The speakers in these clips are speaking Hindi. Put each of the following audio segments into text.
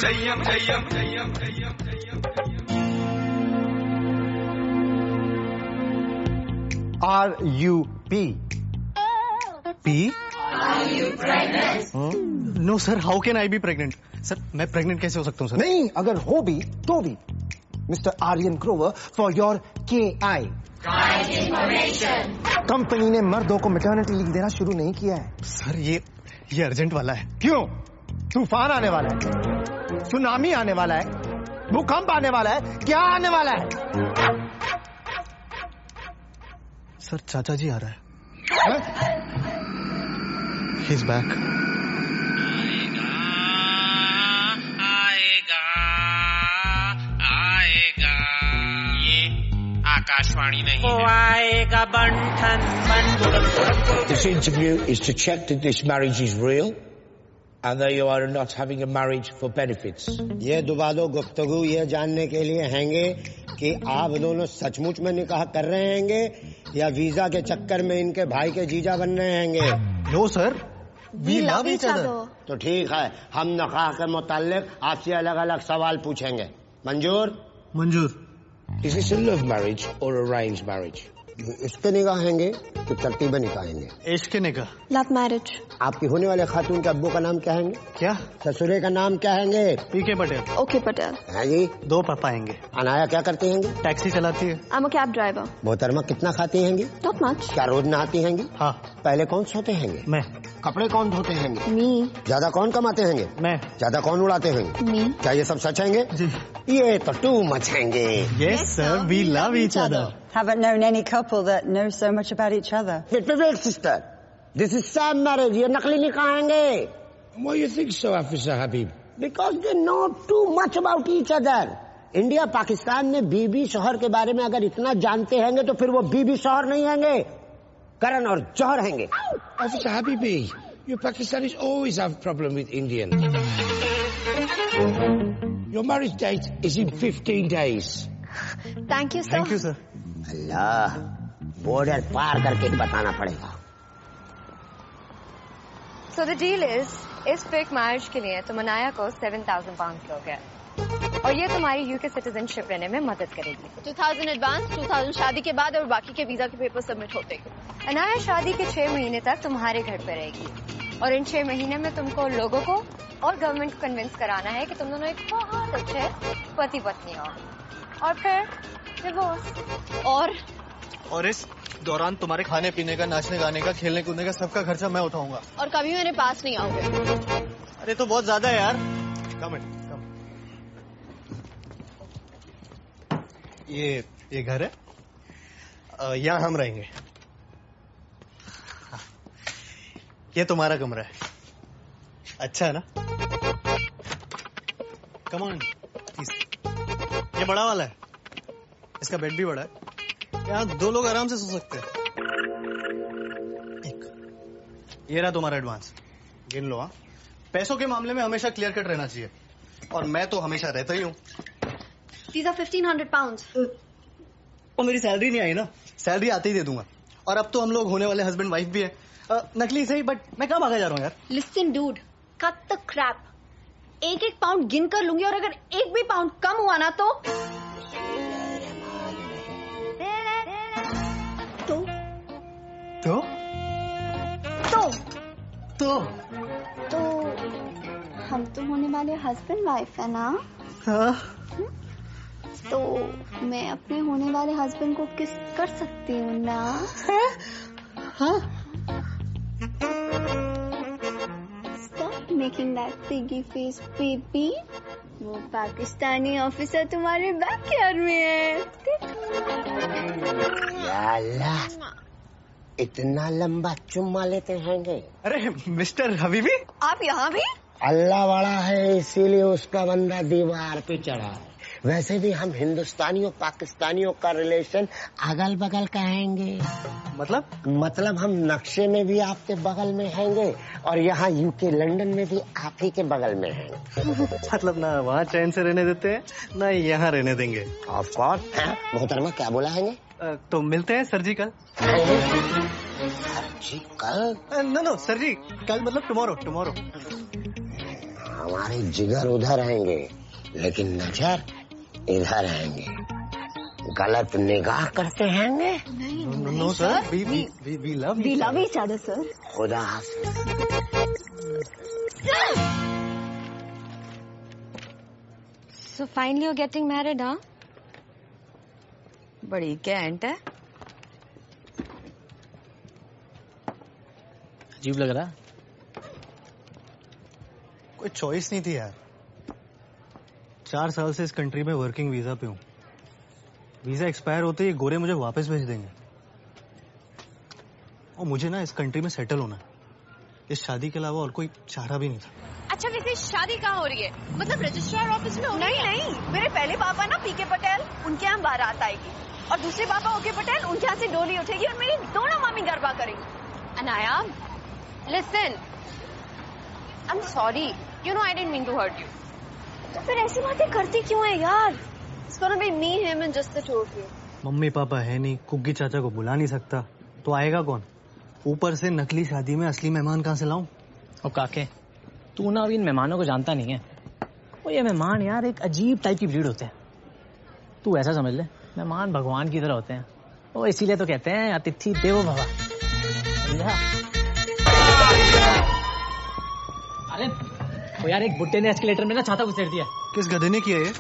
RUP. P? Are you pregnant? No sir, how can I be pregnant? Sir, मैं pregnant कैसे हो सकता हूँ सर? नहीं, अगर हो भी तो भी mister Aryan Grover for your KI. Kind information. कंपनी ने मर्दों को मैटरनिटी लीव देना शुरू नहीं किया है. सर ये अर्जेंट वाला है. क्यों? तूफान आने वाला है, सुनामी आने वाला है, भूकंप आने वाला है, क्या आने वाला है? सर चाचा जी आ रहा है. He's back. आएगा ये आकाशवाणी नहीं है. आएगा बंठन बंठन. This interview is to check that this marriage is real and that you are not having a marriage for benefits. ये दुबादो गुफ्तगू ये जानने के लिए हैंगे कि आप दोनों सचमुच में निकाह कर रहे हैंगे या वीजा के चक्कर में इनके भाई के जीजा बन रहे हैंगे. No sir, we love each other. तो ठीक है, हम निकाह के मुताल्लिक आपसे अलग अलग सवाल पूछेंगे. मंजूर? मंजूर. Is this a love marriage or arranged marriage? इसके निकाह हैंगे कि तरतीब निकाह हैंगे? इश्क निकाह. Love marriage. आपकी होने वाले खातून के अब्बू का नाम क्या हैंगे? क्या? ससुरे का नाम क्या हैंगे? PK पटेल. ओके पटेल. है जी. 2 पापा हैंगे. अनाया क्या करती हैंगी? टैक्सी चलाती है. I am a cab driver. मोहतरमा कितना खाती हैंगी? Not much. क्या रोज नहाती हैंगी? हाँ. पहले कौन सोते हैंगे? मैं. कपड़े कौन धोते हैंगे? मी. ज्यादा कौन कमाते हैंगे? मैं. ज्यादा कौन उड़ाते हैंगे? मी. क्या ये सब सच हैंगे? जी. ये तो टू मच हैंगे. Yes sir, we love each other. Haven't known any couple that knows so much about each other. Wait, sister. This is sham marriage. ये नकली निकाह हैंगे. Why you think so, Officer Habib? Because they know too much about each other. India Pakistan में बीबी शोहर के बारे में अगर इतना जानते हैंगे तो फिर वो बीबी शोहर नहीं हैंगे, करण और जौहर हैंगे. Officer Habibi, you Pakistanis always have problem with Indian. Your marriage date is in 15 days. Thank you sir. Thank you sir. अल्लाह, बॉर्डर पार करके बताना पड़ेगा. So the deal is, इस फेक मैरिज के लिए तुम अनाया को 7,000 pounds दोगे और ये तुम्हारी UK सिटीजनशिप लेने में मदद करेगी. 2000 एडवांस, 2000 शादी के बाद और बाकी के वीजा के पेपर सबमिट होते. अनाया शादी के 6 महीने तक तुम्हारे घर पे रहेगी और इन 6 महीने में तुमको लोगों को और गवर्नमेंट को कन्विंस कराना है कि तुम दोनों एक बहुत अच्छे पति पत्नी हो और फिर डिवोर्स. और इस दौरान तुम्हारे खाने पीने का, नाचने गाने का, खेलने कूदने का सबका खर्चा मैं उठाऊंगा. और कभी मेरे पास नहीं आओगे. अरे तो बहुत ज्यादा है यार. कम. ये घर है, यहाँ हम रहेंगे. ये तुम्हारा कमरा है. अच्छा है ना? Come on. ये बड़ा वाला है, इसका बेड भी बड़ा है, यहाँ 2 लोग आराम से सो सकते हैं. ये रहा तुम्हारा एडवांस, गिन लो. हाँ, पैसों के मामले में हमेशा क्लियर कट रहना चाहिए और मैं तो हमेशा रहता ही हूँ. These are 1500 pounds. और मेरी सैलरी नहीं आई ना, सैलरी आते ही दे दूंगा. और अब तो हम लोग होने वाले हस्बैंड वाइफ भी है. नकली सही, बट मैं कहाँ भागा जा रहा हूँ यार. Listen dude, cut the crap. 1-1 pound गिन कर लूंगी और अगर 1 भी पाउंड कम हुआ ना तो तो हम तो होने वाले हस्बैंड वाइफ है ना. हाँ. तो मैं अपने होने वाले हस्बैंड को किस कर सकती हूँ ना. हाँ. Stop making that piggy face, baby. वो पाकिस्तानी ऑफिसर तुम्हारे बैकयार्ड में है. या अल्लाह, इतना लंबा चुम्मा लेते हैंगे. अरे मिस्टर हबीबी, आप यहाँ भी? अल्लाह बड़ा है इसीलिए उसका बंदा दीवार पे चढ़ा है. वैसे भी हम हिंदुस्तानियों पाकिस्तानियों का रिलेशन अगल बगल का हैंगे. मतलब हम नक्शे में भी आपके बगल में हैंगे और यहाँ UK लंदन में भी आप ही के बगल में हैं. मतलब ना वहाँ चैन से रहने देते हैं ना यहाँ रहने देंगे. Of course. मोहतरमा क्या बोला हैंगे? तो मिलते हैं सर जी कल. सर जी कल? नो सर जी कल मतलब टुमारो. हमारे जिगर उधर आएंगे लेकिन नजर इधर आएंगे। गलत निगाह करते हैंगे। No sir, we love each other sir. खुदा हाफिज। So finally you're getting married, huh? बड़ी कैंट है। अजीब लग रहा। कोई चॉइस नहीं थी यार। 4 साल से इस कंट्री में वर्किंग वीजा पे हूँ। वीजा एक्सपायर होते ही गोरे मुझे वापस भेज देंगे। और मुझे ना इस कंट्री में सेटल होना है। इस शादी के अलावा और कोई चारा भी नहीं था। अच्छा वैसे शादी कहाँ हो रही है? मतलब रजिस्ट्रार ऑफिस में हो रही है? नहीं, मेरे पहले पापा ना पीके पटेल, उनके यहाँ बारात आएगी और दूसरे पापा ओके पटेल, उनके यहाँ से डोली उठेगी और मेरी दोनों मामी गरबा करेंगी। Anaya, listen, I'm sorry, you know I didn't mean to hurt you. तो फिर ऐसी बातें करती क्यों है यार? It's gonna be me, him and just the two of you. Mummy papa है नहीं, कुग्गी चाचा को बुला नहीं सकता, तो आएगा कौन? ऊपर से नकली शादी में असली मेहमान कहाँ से लाऊं? और काके, तू ना अभी इन मेहमानों को जानता नहीं है। वो ये मेहमान यार एक अजीब टाइप की ब्रीड होते हैं। तू ऐसा समझ ले, मेहमान भगवान की तरह होते हैं। वो इसीलिए तो कहते हैं अतिथि देवो भव। अरे वो यार एक बुड्ढे ने एस्केलेटर में ना छाता घुसेड़ दिया। किस गधे ने किया ये?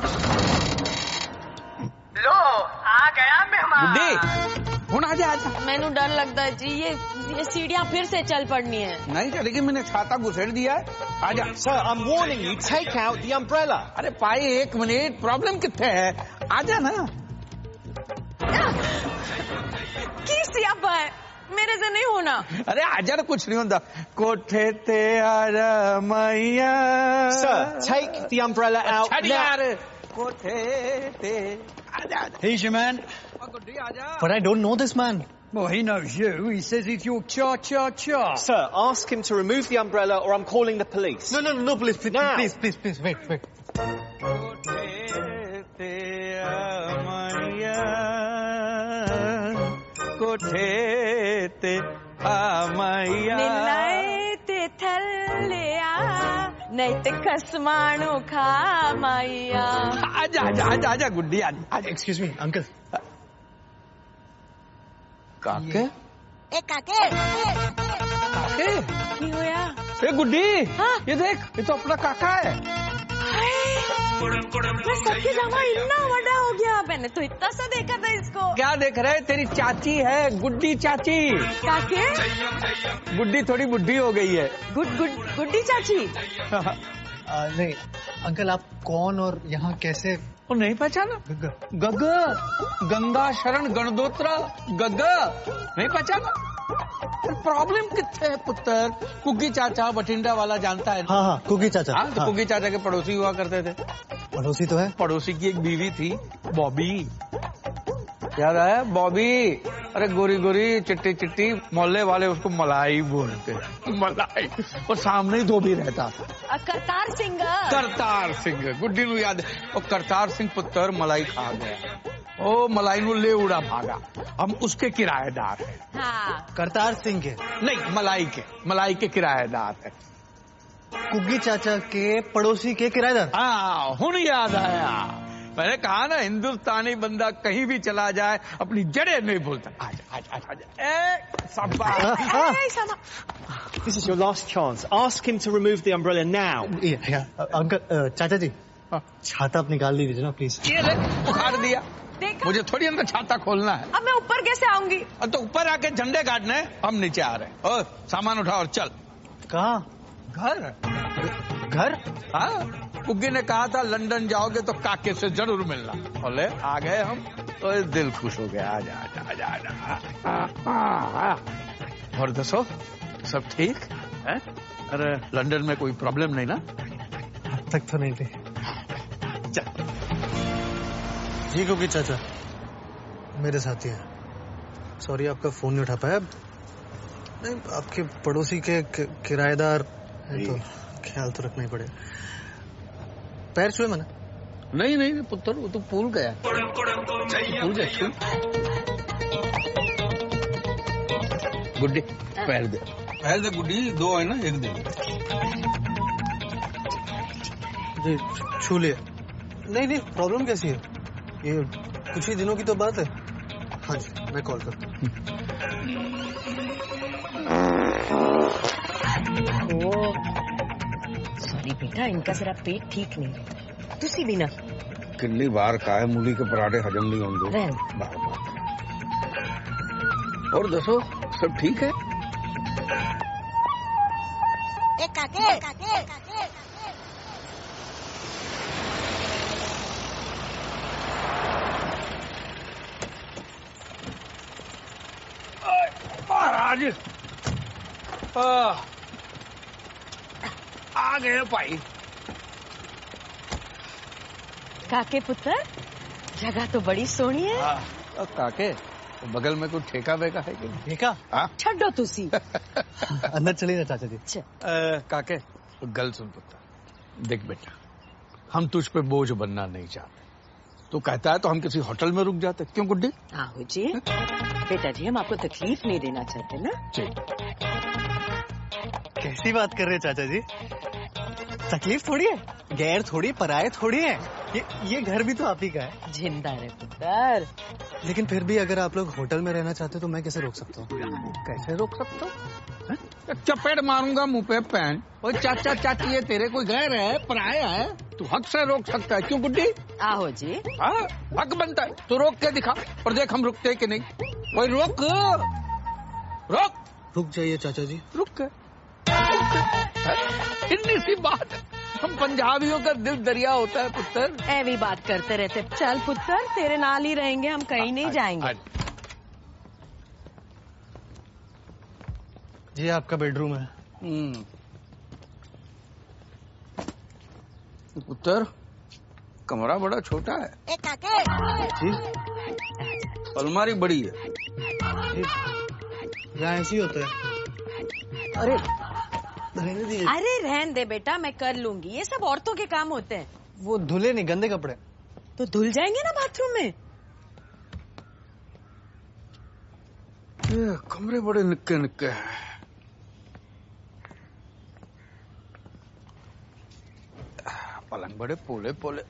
लो आ गया मेहमान। हुन आजा आजा। मैनू डर लगता है जी, ये सीढ़ियाँ फिर से चल पड़नी है। नहीं चलेगी, मैंने छाता घुसेड़ दिया है। आजा। Sir, I'm warning you, take out the umbrella. अरे भाई 1 मिनट, प्रॉब्लम कितने है? आजा ना। की सियापा है, मेरे से नहीं होना। अरे आजा ना, कुछ नहीं होता। कोठे ते आजा मैया। Sir, take the umbrella out now. कोठे ते आजा। He's your man. But I don't know this man. Well, he knows you. He says he's your cha-cha-cha. Sir, ask him to remove the umbrella or I'm calling the police. No, please, Now. please, wait. कोठे ते आमैया। निल्लाए ते थल्लिया, नहीं ते कसमाणु खा माइया। आजा गुड्डी आजा। Excuse me, uncle. काके? ए काके। काके? की होया? ए गुड्डी, हाँ? ये देख, ये तो अपना काका है। मैं सबके जमा इतना बड़ा हो गया, मैंने तो इतना सा देखा था इसको। क्या देख रहे? तेरी चाची है, गुड्डी चाची। काके? गुड्डी थोड़ी बुढ़ी हो गई है। गुड्डी चाची। नहीं, अंकल आप कौन और यहाँ कैसे? वो नहीं पहचाना? गग्गा, गंगा शरण गणदोत्रा, गग्गा नहीं पहचाना? प्रॉब्लम कितने है पुत्र? कुग्गी चाचा बठिंडा वाला जानता है? हाँ, कुग्गी चाचा। हाँ, तो कुग्गी चाचा के पड़ोसी हुआ करते थे। पड़ोसी तो है? पड़ोसी की एक बीवी थी, बॉबी। याद आया? बॉबी। अरे गोरी गोरी चिट्टी चिट्टी, मोहल्ले वाले उसको मलाई बोलते। मलाई। और सामने ही धोबी रहता था। करतार सिंह। करतार सिंह, गुड्डी नु याद है। और करतार सिंह पुत्र मलाई खा गया। ओ मलाई नु ले उड़ा भागा। हम उसके किराएदार हैं। हाँ। करतार सिंह के नहीं, मलाई के किराएदार है। कुग्गी चाचा के पड़ोसी के किराएदार। हाँ, हुन याद आया। मैंने कहा ना, हिंदुस्तानी बंदा कहीं भी चला जाए अपनी जड़ें नहीं भूलता। आजा। This is your last chance. Ask him to remove the umbrella now. Uncle, चाचा जी, छाता आप निकाल दीजिए ना प्लीज। ये ले, उखाड़ दिया। मुझे थोड़ी अंदर छाता खोलना है। अब मैं ऊपर कैसे आऊंगी? तो ऊपर आके झंडे गाड़ने, हम नीचे आ रहे हैं। और सामान उठा और चल। कहाँ? घर? हाँ, कुग्गी ने कहा था लंदन जाओगे तो काके से जरूर मिलना। बोले आ गए हम, तो दिल खुश हो गया। आजा। और दसो, सब ठीक है? अरे लंदन में कोई प्रॉब्लम नहीं ना? अब तक तो नहीं थी। चल। जी कुग्गी चाचा, मेरे साथी हैं। सॉरी आपका फोन नहीं उठा पाया। नहीं, आपके पड़ोसी के किराएदार है तो ख्याल तो रखना ही पड़ेगा। पैर छुए मैंने? नहीं पुत्र, वो तो भूल गया। गुड्डी पैर दे गुड्डी, 2 है ना, 1 दे। जी छू लिया। नहीं प्रॉब्लम कैसी है? ये कुछ ही दिनों की तो बात है। हाँ जी मैं कॉल करता हूँ। सॉरी बेटा, इनका जरा पेट ठीक नहीं है। तुसी भी ना कितनी बार खाए मूली के पराठे हजम नहीं होंगे। बार और दसो सब ठीक है? महाराज आ गए भाई। काके पुत्र, जगह तो बड़ी सोहनी है। काके बगल में कोई ठेका वेका है कि ठेका? छड्डो तुसी। अंदर चलिए ना चाचा जी। काके गल सुन पुत्र, देख बेटा हम तुझ पे बोझ बनना नहीं चाहते। तो कहता है तो हम किसी होटल में रुक जाते, क्यों गुड्डी? आहो जी बेटा जी, हम आपको तकलीफ नहीं देना चाहते ना। जी कैसी बात कर रहे हैं चाचा जी? तकलीफ थोड़ी है, गैर थोड़ी, पराये थोड़ी है। ये घर भी तो आप ही का है। जिंदा रहे पुत्र। लेकिन फिर भी अगर आप लोग होटल में रहना चाहते तो मैं कैसे रोक सकता हूँ? कैसे रोक सकता हूँ? चपेट मारूंगा मुंह पे पैन। और चाचा चाची ये तेरे कोई गैर है, पराया है, तू हक से रोक सकता है, क्यों गुड्डी? आहो जी। हाँ हक बनता है, तो रोक के दिखा और देख हम रुकते कि नहीं। कोई रोक रुक जाइए चाचा जी। रुक के इतनी सी बात है। हम पंजाबियों का दिल दरिया होता है पुत्र। ऐवी बात करते रहते। चल पुत्र, तेरे नाल ही रहेंगे, हम कहीं नहीं जाएंगे। जी आपका बेडरूम है। पुत्र कमरा बड़ा छोटा है। जी अलमारी बड़ी है। यहाँ ऐसे ही होता है। अरे रहने दीजिए। अरे रहन दे बेटा, मैं कर लूंगी। ये सब औरतों के काम होते हैं। वो धुले नहीं, गंदे कपड़े। तो धुल जाएंगे ना बाथरूम में। ये कमरे बड़े निक्के निक्के हैं। पलंग बड़े पोले पोले।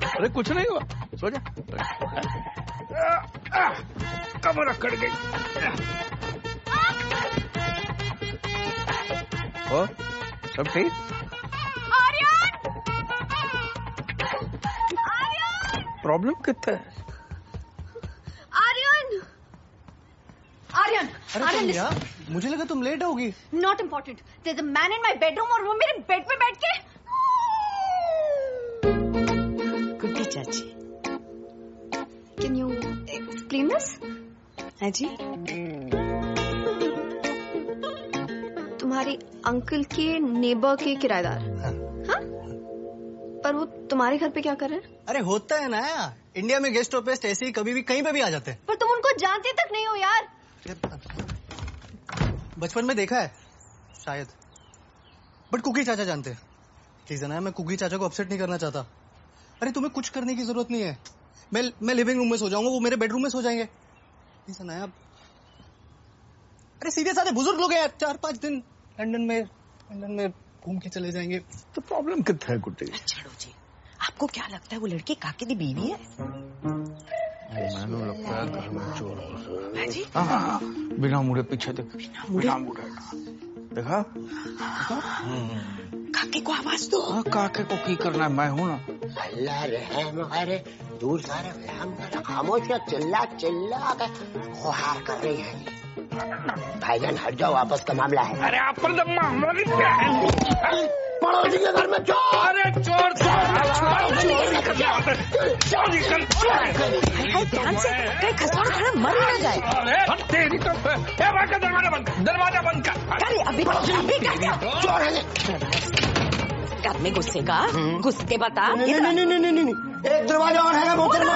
अरे कुछ नहीं हुआ, सो जा। कमर अकड़ गई। और सब ठीक? प्रॉब्लम कितना है? आर्यन मुझे लगा तुम लेट होगी। Not important. There is a man in my bedroom और वो मेरे बेड पे बैठ के। गुड्डी चाची, कैन यू एक्सप्लेन दिस? है जी। तुम्हारे अंकल के नेबर के किराएदार। हाँ? पर वो तुम्हारे घर पे क्या कर रहे हैं? अरे होता है ना, इंडिया में गेस्ट ऑफ गेस्ट ऐसे ही कभी भी कहीं पे भी आ जाते हैं। पर तुम उनको जानते तक नहीं हो यार। बचपन में देखा है शायद, बट कुकी चाचा जानते हैं। प्लीज ना, मैं कुकी चाचा को अपसेट नहीं करना चाहता। अरे तुम्हें कुछ करने की जरूरत नहीं है। मैं लिविंग रूम में सो जाऊंगा, वो मेरे बेडरूम में सो जाएंगे। प्लीज ना, अरे सीधे साधे बुजुर्ग लोग हैं, 4-5 दिन लंदन में घूम के चले जाएंगे। तो प्रॉब्लम कितना है गुड्डी? छोड़ो जी, आपको क्या लगता है वो लड़की काके दी बीवी है? मैंने लगता है घर में चोर है जी। हाँ, बिना मुड़े पीछे देख। बिना मुड़े देखा? काके को आवाज दो। काके को की करना है, मैं हूँ ना। अल्लाह रहम करे, दूर सारे रहम करे, खामोश का चिल्ला चिल्ला कर गुहार कर रही है। भाईजान हट जाओ, आपस का मामला है। अरे आप पर मामला क्या है? पड़ोसी के घर में चोर। अरे चोर ध्यान से, कहीं खसौड़ खाना मर ना जाए। अरे तेरी तो दरवाजा बंद कर। अभी चोर है। आदमी गुस्से का गुस्से बता। नहीं, एक दरवाजा और है मोहतरमा।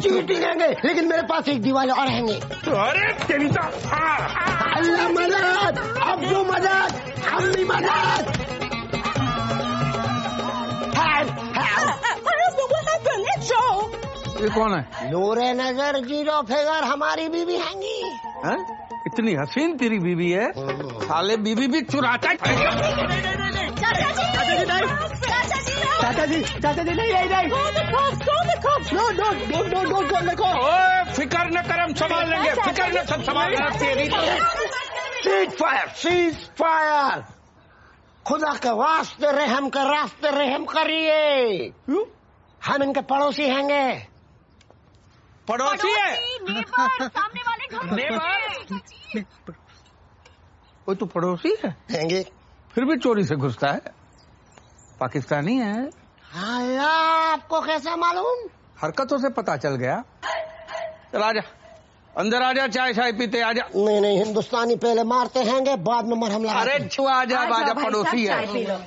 चीटी लेंगे, लेकिन मेरे पास एक दीवार और रहेंगे। अरे तेरी तो अल्लाह मदद, अब्दू मदद, अम्मी मदद। ये कौन है? नूरे नजर जीरो फिगर हमारी बीवी हैंगी। इतनी हसीन तेरी बीवी है, साले बीवी भी चुराता है। चाचा जी नहीं। ओए, फिकर न कर, हम संभाल लेंगे, फिकर न, सब संभाल लेंगे तेरी। सीज फायर, खुदा के वास्ते रहम कर, रास्ते रहम करिए। हम इनके पड़ोसी हैंगे। पड़ोसी है? सामने वाले घर वो तो पड़ोसी है हैंगे, फिर भी चोरी से घुसता है। पाकिस्तानी है। हाँ यार, आपको कैसा मालूम? हरकतों से पता चल गया। चल आजा, अंदर आजा, चाय शाय पीते आजा। नहीं, हिंदुस्तानी पहले मारते हैंगे, बाद में मरहम लगाते। अरे छुआ आजा, पड़ोसी है,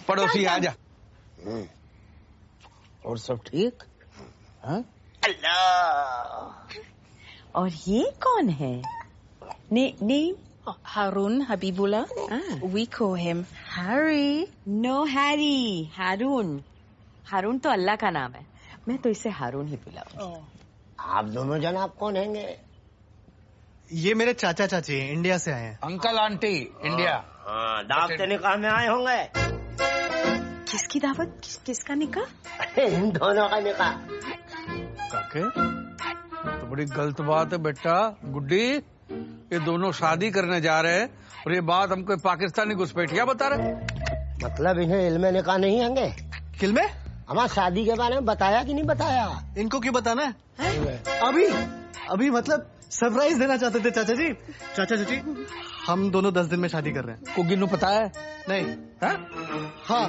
पड़ोसी आजा। और सब ठीक? अल्लाह। और ये कौन है? Name Haroon Habibullah. We call him Harry. No Harry, Haroon. Haroon तो अल्लाह का नाम है, मैं तो इसे हारून ही बुलाऊं। आप दोनों जनाब कौन हैंगे? ये मेरे चाचा चाची हैं, इंडिया से आए हैं। Uncle aunty India. हाँ, दावत निकाह में आए होंगे। किसकी दावत? किसका निकाह? इन दोनों का निकाह। काके, तो बड़ी गलत बात है बेटा। गुड्डी, ये दोनों शादी करने जा रहे हैं और ये बात हमको पाकिस्तानी घुसपैठिया बता रहे। मतलब इन्हें इल्मे निकाह नहीं हैंगे? किल्मे? हमारी शादी के बारे में बताया कि नहीं बताया? इनको क्यों बताना है? अभी मतलब सरप्राइज देना चाहते थे चाचा जी। चाचा जी, हम दोनों 10 दिन में शादी कर रहे हैं। को गिन्नू पता है? नहीं। हाँ,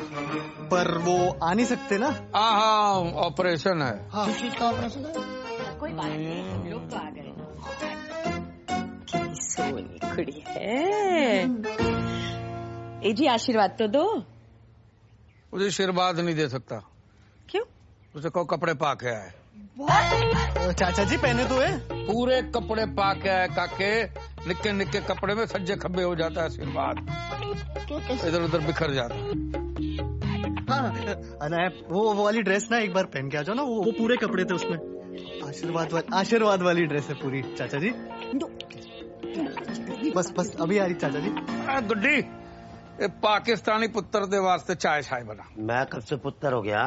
पर वो आ नहीं सकते ना। हाँ, ऑपरेशन है। हाँ। किस चीज का ऑपरेशन है? कोई बात नहीं, लोग तो आ गए। सोनी कुड़ी है। ए जी, आशीर्वाद तो दो। मुझे आशीर्वाद नहीं दे सकता। क्यों? उसे कहो कपड़े पा के आए। चाचा जी पहने तो है। पूरे कपड़े पा के आए काके, निक्के निक्के कपड़े में सज्जे खब्बे हो जाता है आशीर्वाद, इधर उधर बिखर जाता है। हाँ, वो वाली ड्रेस ना एक बार पहन के आ जाओ ना, वो पूरे कपड़े थे उसमें। आशीर्वाद वाली ड्रेस है पूरी चाचा जी। बस अभी आ रही चाचा जी। गुड्डी, ये पाकिस्तानी पुत्र दे वास्ते चाय शाय बना। मैं कब से पुत्र हो गया?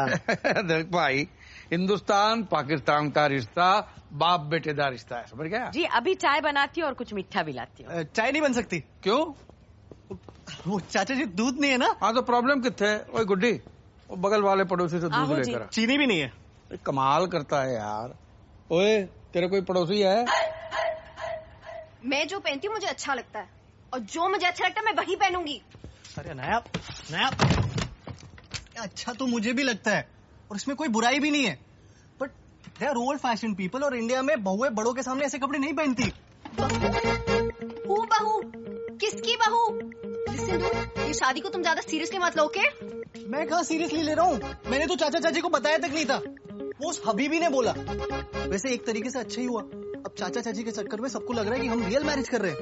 देख भाई, हिंदुस्तान पाकिस्तान का रिश्ता बाप बेटे का रिश्ता है, समझ गया? जी, अभी चाय बनाती हूँ और कुछ मीठा भी लाती हूँ। चाय नहीं बन सकती। क्यों? वो चाचा जी दूध नहीं है ना। हाँ, तो प्रॉब्लम कितने है? ओए गुड्डी, वो बगल वाले पड़ोसी से दूध लेकर। चीनी भी नहीं है। कमाल करता है यार। ओए, तेरे कोई पड़ोसी है? मैं जो पहनती हूँ मुझे अच्छा लगता है, और जो मुझे अच्छा लगता है मैं वही पहनूंगी। अरे नया अच्छा तो मुझे भी लगता है, और इसमें कोई बुराई भी नहीं है, but they are old fashion people, और इंडिया में बहुएं बड़ों के सामने ऐसे कपड़े नहीं पहनती। बहू? किसकी बहू? ये शादी को तुम ज्यादा सीरियसली मत लो, ओके? मैं कहाँ सीरियसली ले रहा हूँ? मैंने तो चाचा चाची को बताया तक नहीं था, वो उस हबीबी ने बोला। वैसे एक तरीके से अच्छा ही हुआ, अब चाचा चाची के चक्कर में सबको लग रहा है कि हम रियल मैरिज कर रहे हैं।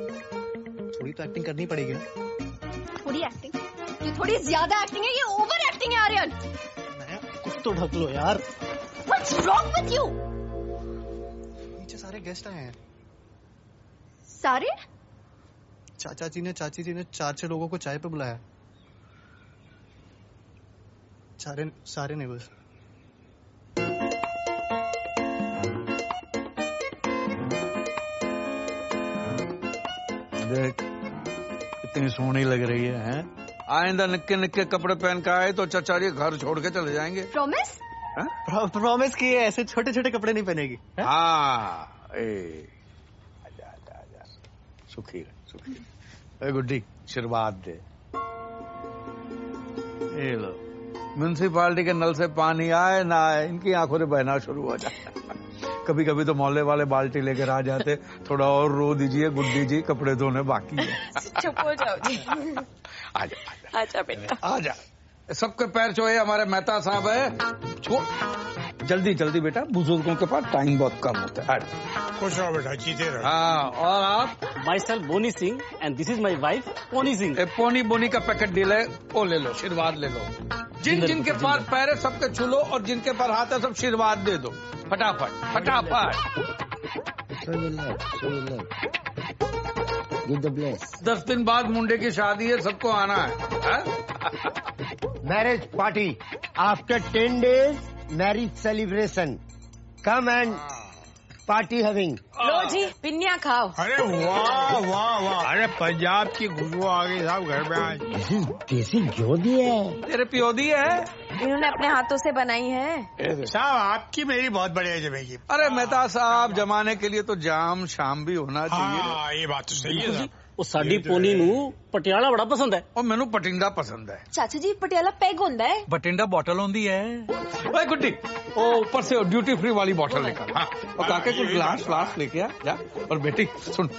थोड़ी तो एक्टिंग करनी पड़ेगी ना। थोड़ी एक्टिंग? ये थोड़ी ज्यादा एक्टिंग है, ये ओवर एक्टिंग है आर्यन। कुछ तो ढक लो यार। What's wrong with you? नीचे सारे गेस्ट आए हैं। सारे? चाचा जी ने चाची जी ने 4-6 लोगों को चाय पे बुलाया। सारे नहीं बस। देख, इतनी सोहनी लग रही है। आइंदा निक्के निक्के कपड़े पहन के आए तो चाचा जी घर छोड़ के चले जाएंगे। प्रॉमिस? प्रॉमिस की है, ऐसे छोटे छोटे कपड़े नहीं पहनेगी। हाँ, आजा, सुखी रहे। गुड्डी, आशीर्वाद दे। ये लो, म्यूनसिपालिटी के नल से पानी आए ना आए, इनकी आंखों से बहना शुरू हो जाता। कभी कभी तो मोहल्ले वाले बाल्टी लेकर आ जाते, थोड़ा और रो दीजिए गुड्डी जी, कपड़े धोने बाकी है। चुप हो जाओ जी। आजा बेटा, आजा। सबके पैर छुए, हमारे मेहता साहब है। छो जल्दी बेटा, बुजुर्गों के पास टाइम बहुत कम होता है। खुश रहो बेटा, जीते रहो। हाँ, और आप? Myself Bony Singh and this is my wife Pony Singh. Pony का पैकेट डील है, वो ले लो, आशीर्वाद ले लो। जिनके पास पैर है सबके छू लो, और जिनके पास हाथ है सब आशीर्वाद दे दो, फटाफट। Give the bless. 10 दिन बाद मुंडे की शादी है, सबको आना है? Marriage party after 10 days marriage celebration, come and party having. लो जी पिन्निया खाओ। अरे वाह वाह वाह, अरे पंजाब की खुशबू आ गई साहब घर में आज। देसी घ्यो दी है, तेरे पियोदी है, इन्होंने अपने हाथों से बनाई है। साहब आपकी मेरी बहुत बढ़िया जमेगी। अरे मेहता साहब, जमाने के लिए तो जाम शाम भी होना चाहिए। हाँ ये बात तो सही है साहब। ਉਹ ਸਾਡੀ ਪੋਨੀ ਨੂੰ ਪਟਿਆਲਾ ਬੜਾ ਪਸੰਦ ਹੈ। और मैनू बठिंडा पसंद है। चाचा जी पटियाला पैग होता है। बठिंडा बॉटल होती है। ओए गुड्डी, ओ ऊपर से ड्यूटी फ्री वाली बॉटल निकाल। हाँ, और काके कुछ ग्लास फ्लास लेके आ जा। और बेटी सुन,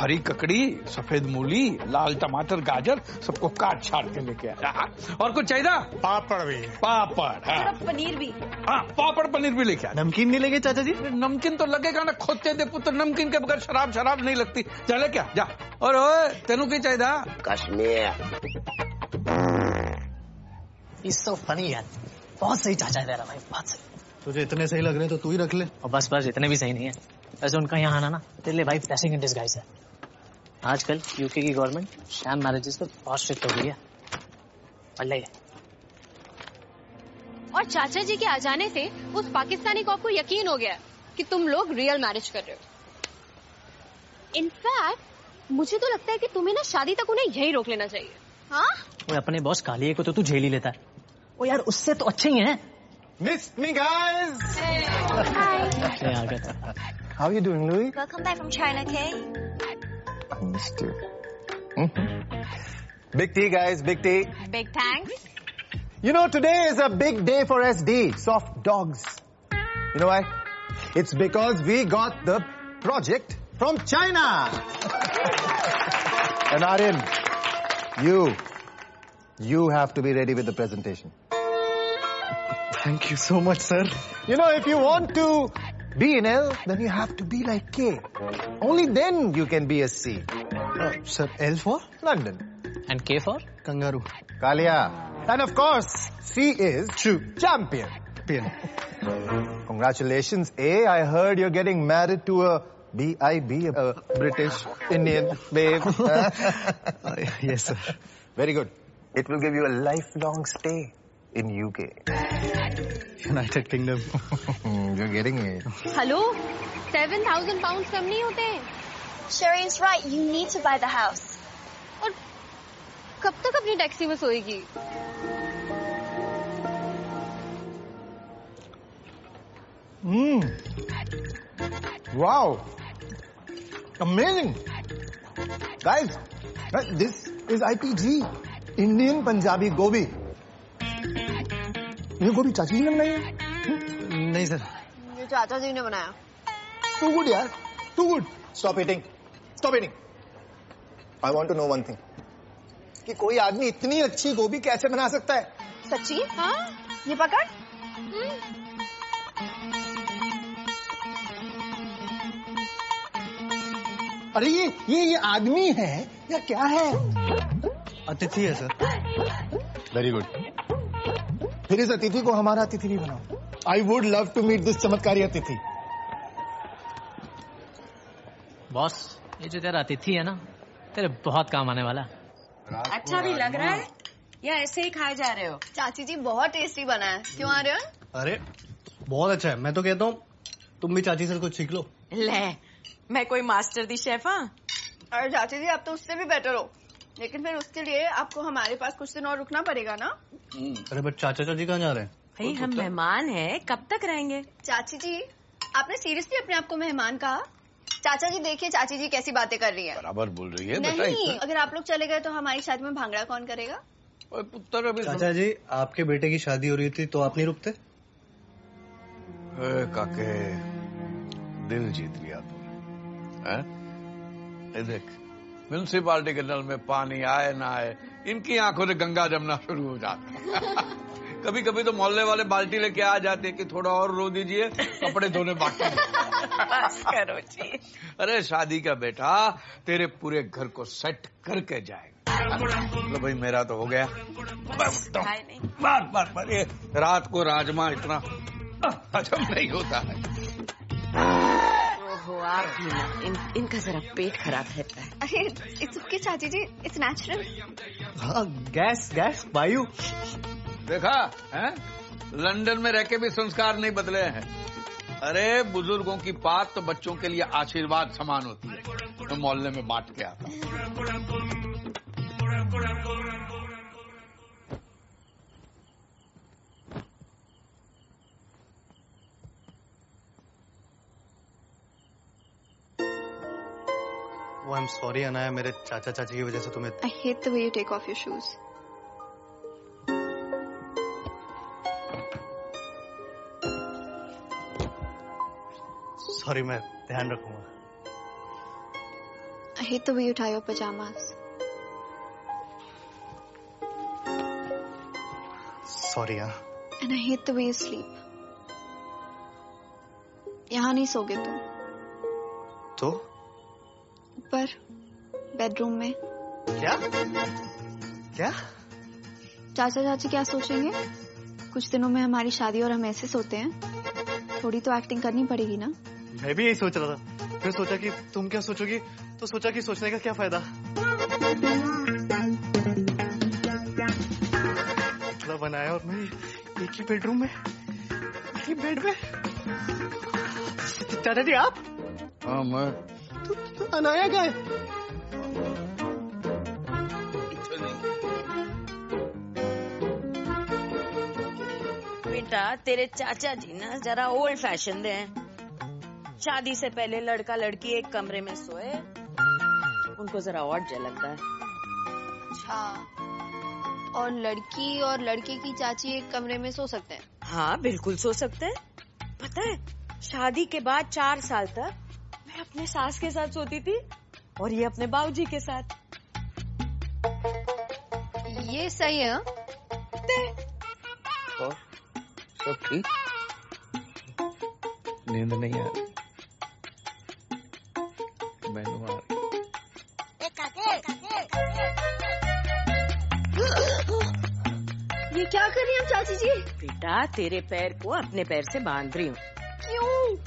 हरी ककड़ी, सफेद मूली, लाल टमाटर, गाजर सबको काट छाट के लेके आ। और कुछ चाहिए? पापड़ भी, पापड़, हाँ। पनीर भी। हाँ, पापड़ पनीर भी लेके आ। नमकीन नहीं लेंगे चाचा जी? नमकीन तो लगेगा ना, खोते दे पुत्र, नमकीन के बगैर शराब नहीं लगती। जा लेके आ जा। और ओए तेनू की चाहिए? कश्मीर। He's so funny यार, बहुत सही चाचा है तेरा भाई, बहुत सही। तुझे इतने सही लग रहे हैं तो तू ही रख ले। और बस इतने भी सही नहीं है। वैसे उनका यहाँ आना ना तेरे लिए भाई ब्लेसिंग इन डिस्गाइज है। आजकल यूके की गवर्नमेंट शैम मैरिजेस पे बहुत स्ट्रिक्ट हो गई है। अल्लाह। और चाचा जी के आ जाने से उस पाकिस्तानी को आपको यकीन हो गया कि तुम लोग रियल मैरिज कर रहे हो। इनफैक्ट मुझे तो लगता है कि तुम्हें ना शादी तक उन्हें यही रोक लेना चाहिए। हाँ? वो अपने बॉस कालिए को तो तू झेल ही लेता है। वो यार उससे तो अच्छे ही हैं। Miss me guys. Hi. How are you doing, Louis? Welcome back from China, Kay. I missed you. Big tea, guys. Big tea. Big thanks. You know, today is a big day for SD, Soft Dogs. You know why? It's because we got the project from China. And Aryan, you have to be ready with the presentation. Thank you so much, sir. You know, if you want to be in L, then you have to be like K. Only then you can be a C. Sir, L for? London. And K for? Kangaroo. Kalia. And of course, C is champion. Congratulations, A. I heard you're getting married to a B.I.B., a British Indian babe. Yes, sir. Very good. It will give you a lifelong stay in UK. United Kingdom. You're getting it. Hello, 7,000 pounds कम नहीं होते? Shireen's right. You need to buy the house. और कब तक अपनी टैक्सी में सोएगी? Wow. Amazing. Guys, this is IPG. Indian Punjabi Gobi. ये गोभी चाची जी ने बनाई है? नहीं सर, ये चाचा जी ने बनाया। Too good यार, too good. Stop eating. Stop eating. I want to know one thing. कि कोई आदमी इतनी अच्छी गोभी कैसे बना सकता है? सच्ची? हाँ? ये पकड़। अरे ये आदमी है या क्या है? अतिथि है सर। Very good. फिर इस अतिथि को हमारा अतिथि भी बनाओ। I would love to meet this चमत्कारी अतिथि। बॉस, ये जो तेरा अतिथि है ना, तेरे बहुत काम आने वाला है। अच्छा भी लग रहा है या ऐसे ही खाए जा रहे हो? चाची जी बहुत टेस्टी बना है। क्यों आ रहे हो? अरे बहुत अच्छा है। मैं तो कहता हूँ तुम भी चाची से कुछ सीख लो। ले, मैं कोई मास्टर दी शेफ? हाँ, अरे चाची जी आप तो उससे भी बेटर हो, लेकिन फिर उसके लिए आपको हमारे पास कुछ दिन और रुकना पड़ेगा ना। अरे बट चाचा चाची कहाँ जा रहे हैं? भाई हम मेहमान हैं, कब तक रहेंगे? चाची जी आपने सीरियसली अपने आप को मेहमान कहा? चाचा जी देखिए चाची जी कैसी बातें कर रही है। बराबर बोल रही है। नहीं, अगर आप लोग चले गए तो हमारी शादी में भांगड़ा कौन करेगा? पुत्र अभी चाचा जी आपके बेटे की शादी हो रही थी तो आप नहीं रुकते? काके दिल जीत लिया तूने। ये देख, म्यूनिसिपालिटी के नल में पानी आए ना आए, इनकी आंखों से गंगा जमना शुरू हो जाता। कभी कभी तो मोहल्ले वाले बाल्टी लेके आ जाते कि थोड़ा और रो दीजिए, कपड़े धोने बाकी। बस करो जी। अरे शादी का बेटा तेरे पूरे घर को सेट करके जाएगा। तो भाई मेरा तो हो गया। बस बार ये रात को राजमा इतना हजम नहीं होता है। ओहो, आप भी ना, इनका जरा पेट खराब रहता है। अरे इट्स ओके चाची जी, इट्स नेचुरल। हाँ, गैस वायु। देखा है, लंदन में रह के भी संस्कार नहीं बदले हैं। अरे बुजुर्गों की बात तो बच्चों के लिए आशीर्वाद समान होती है। तो मोहल्ले में बांट के आता। वो आई एम सॉरी अनाया, मेरे चाचा चाची की वजह से तुम्हें। I hate the way you take off your shoes. Sorry, मैं ध्यान रखूंगा। I hate the way you tie your pajamas. Sorry यार। And I hate the way you sleep. यहाँ नहीं सोगे तुम। तो? ऊपर बेडरूम में। क्या? चाचा चाची क्या सोचेंगे? कुछ दिनों में हमारी शादी और हम ऐसे सोते हैं। थोड़ी तो एक्टिंग करनी पड़ेगी ना। मैं भी यही सोच रहा था, फिर सोचा कि तुम क्या सोचोगी, तो सोचा कि सोचने का क्या फायदा। मतलब बनाया और मैं एक ही बेडरूम में, एक ही बेड में। चाचा जी आप? हाँ मैं। तो अनाया गए। बेटा तेरे चाचा जी ना जरा ओल्ड फैशन हैं। शादी से पहले लड़का लड़की एक कमरे में सोए, उनको जरा ऑड जा लगता है। अच्छा, और लड़की और लड़के की चाची एक कमरे में सो सकते हैं? हाँ बिल्कुल सो सकते हैं। पता है शादी के बाद 4 साल तक मैं अपने सास के साथ सोती थी और ये अपने बाबूजी के साथ। ये सही है। सब ठीक, नींद नहीं आ रही, मैनू आ रही। ये क्या कर रही हैं चाची जी? बेटा तेरे पैर को अपने पैर से बांध रही हूँ। क्यों?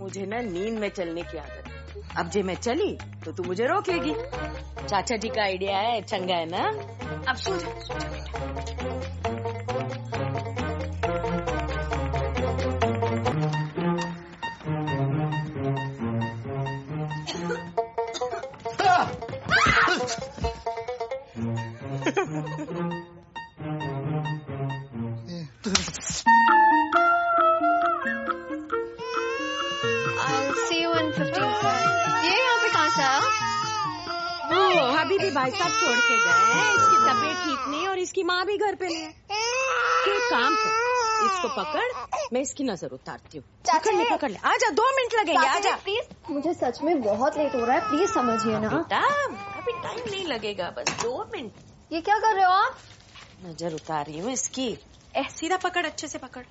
मुझे ना नींद में चलने की आदत है। अब जे मैं चली तो तू मुझे रोकेगी। चाचा जी का आइडिया है, चंगा है ना? अब सो जा। I'll see you in 15 minutes. ये यहाँ पे कहाँ से आया? हबीबी भाई साहब छोड़ के गए हैं। इसकी तबीयत ठीक नहीं और इसकी माँ भी घर पे नहीं है। तू एक काम कर, इसको पकड़, मैं इसकी नजर उतारती हूँ। पकड़ ले, आजा, 2 मिनट लगेंगे, आजा। प्लीज, मुझे सच में बहुत लेट हो रहा है, प्लीज समझिए ना। बेटा अभी टाइम नहीं लगेगा, बस 2 मिनट। ये क्या कर रहे हो आप? नजर उतार रही हूँ इसकी। सीधा पकड़, अच्छे से पकड़।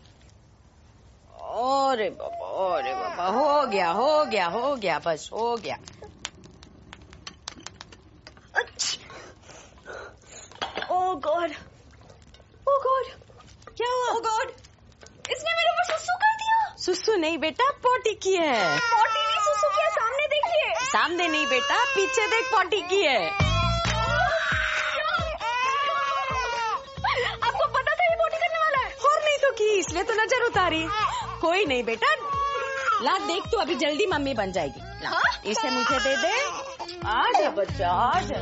अरे बाबा, हो गया, बस हो गया। Oh God! क्या हुआ? Oh God! इसने मेरे ऊपर सुसु कर दिया। सुसु नहीं बेटा, पोटी की है। पोटी नहीं, सुसु किया। सामने देखिए। सामने नहीं बेटा, पीछे देख, पोटी की है। आपको पता था ये पोटी करने वाला है? और नहीं तो की, इसलिए तो नजर उतारी। कोई नहीं बेटा, ला देख तू, अभी जल्दी मम्मी बन जाएगी। ला, इसे मुझे दे दे। आजा बच्चा, आजा।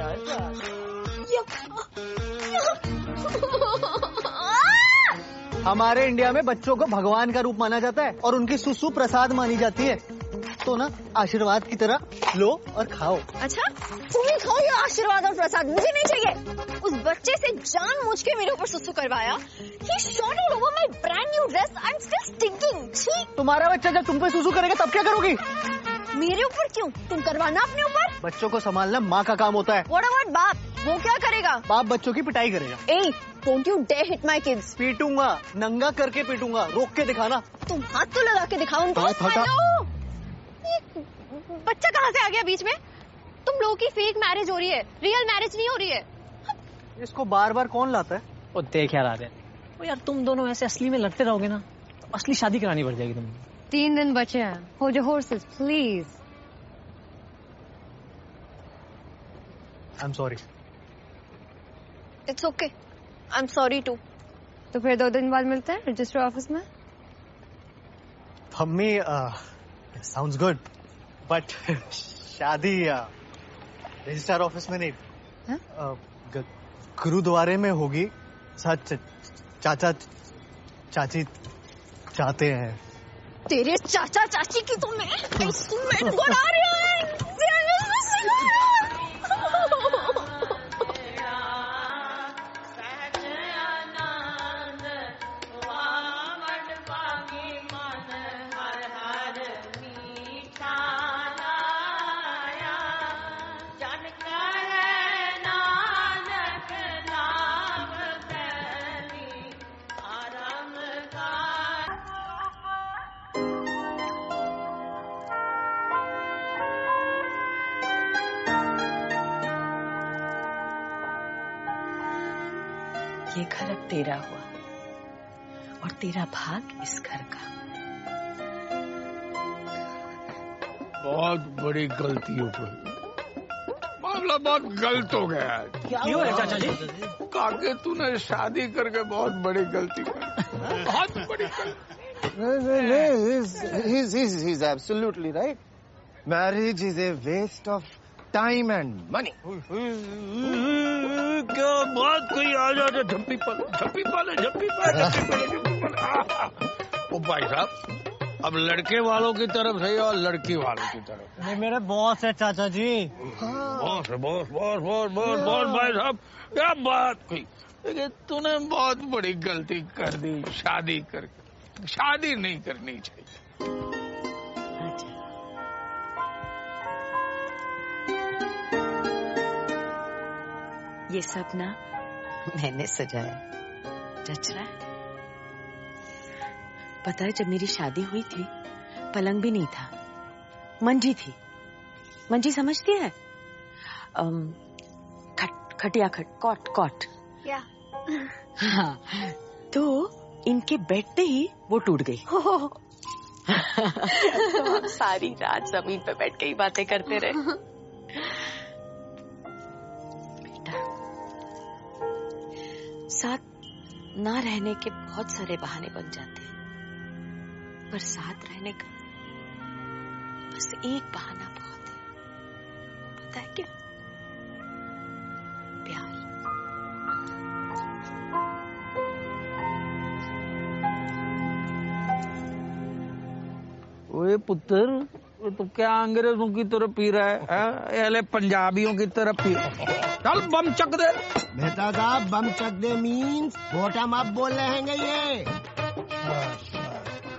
हमारे इंडिया में बच्चों को भगवान का रूप माना जाता है और उनकी सुसु प्रसाद मानी जाती है। तो ना आशीर्वाद की तरह लो और खाओ। अच्छा, तुम ही खाओ ये आशीर्वाद और प्रसाद, मुझे नहीं चाहिए। उस बच्चे से जानबूझ के मेरे ऊपर सुसु करवाया। He shot all over my brand new dress. I'm still stinking. छी! तुम्हारा बच्चा जब तुम पे सुसु करेगा तब क्या करोगी? मेरे ऊपर क्यों? तुम करवाना अपने ऊपर। बच्चों को संभालना माँ का काम होता है। What about बाप? वो क्या करेगा? बाप बच्चों की पिटाई करेगा। Hey, don't you dare hit my kids. पीटूंगा, नंगा करके पीटूंगा, रोक के दिखाना। तुम हाथ तो लगा के दिखाओ उनको। हेलो, बच्चा कहाँ से आ गया बीच में? तुम लोगों की फेक मैरिज हो रही है, रियल मैरिज नहीं हो रही है। इसको बार बार कौन लाता है? वो देख यार आर्यन, वो यार तुम दोनों ऐसे असली में लड़ते रहोगे ना तो असली शादी करानी पड़ जाएगी तुम्हें। 3 दिन बचे हैं. Hold your horses, please. I'm sorry. It's okay. I'm sorry too. तो फिर 2 दिन बाद मिलते हैं रजिस्टर ऑफिस में. मम्मी, sounds good, but शादी रजिस्टर ऑफिस में नहीं, गुरुद्वारे में होगी. सच चाचा चाची चाहते हैं. तेरे चाचा चाची की तो मैं इंस्ट्रूमेंट बना रही हूँ. ये घर अब तेरा हुआ और तेरा भाग इस घर का. बहुत बड़ी गलती हो गई. मामला बहुत गलत हो गया है. क्यों है चाचा जी? काके तूने शादी करके बहुत बड़ी गलती की. बहुत बड़ी गलती. He's absolutely right. Marriage is a waste of time and money. क्या बात कोई आ जा झप्पी पाले. ओ भाई साहब, अब लड़के वालों की तरफ से और लड़की वालों की तरफ. ये मेरे बॉस है चाचा जी. बॉस भाई साहब, क्या बात कोई. लेकिन तूने बहुत बड़ी गलती कर दी शादी करके. शादी नहीं करनी चाहिए. ये सपना मैंने सजाया. जच रहा है? पता है, जब मेरी शादी हुई थी पलंग भी नहीं था, मंजी थी. मंजी समझती है? खटिया कॉट. या. हाँ, तो इनके बैठते ही वो टूट गई. तो हम सारी रात जमीन पे बैठ के ही बातें करते रहे. साथ ना रहने के बहुत सारे बहाने बन जाते हैं, पर साथ रहने का बस एक बहाना बहुत है. पता है क्या? प्यार. ओए पुत्र, तो क्या अंग्रेजों की तरह पी रहा है? एले पंजाबियों की तरह पी. चल बम चक दे. मेहता साहब, बम चक दे मीन्स बॉटम अप बोल रहे हैं ये.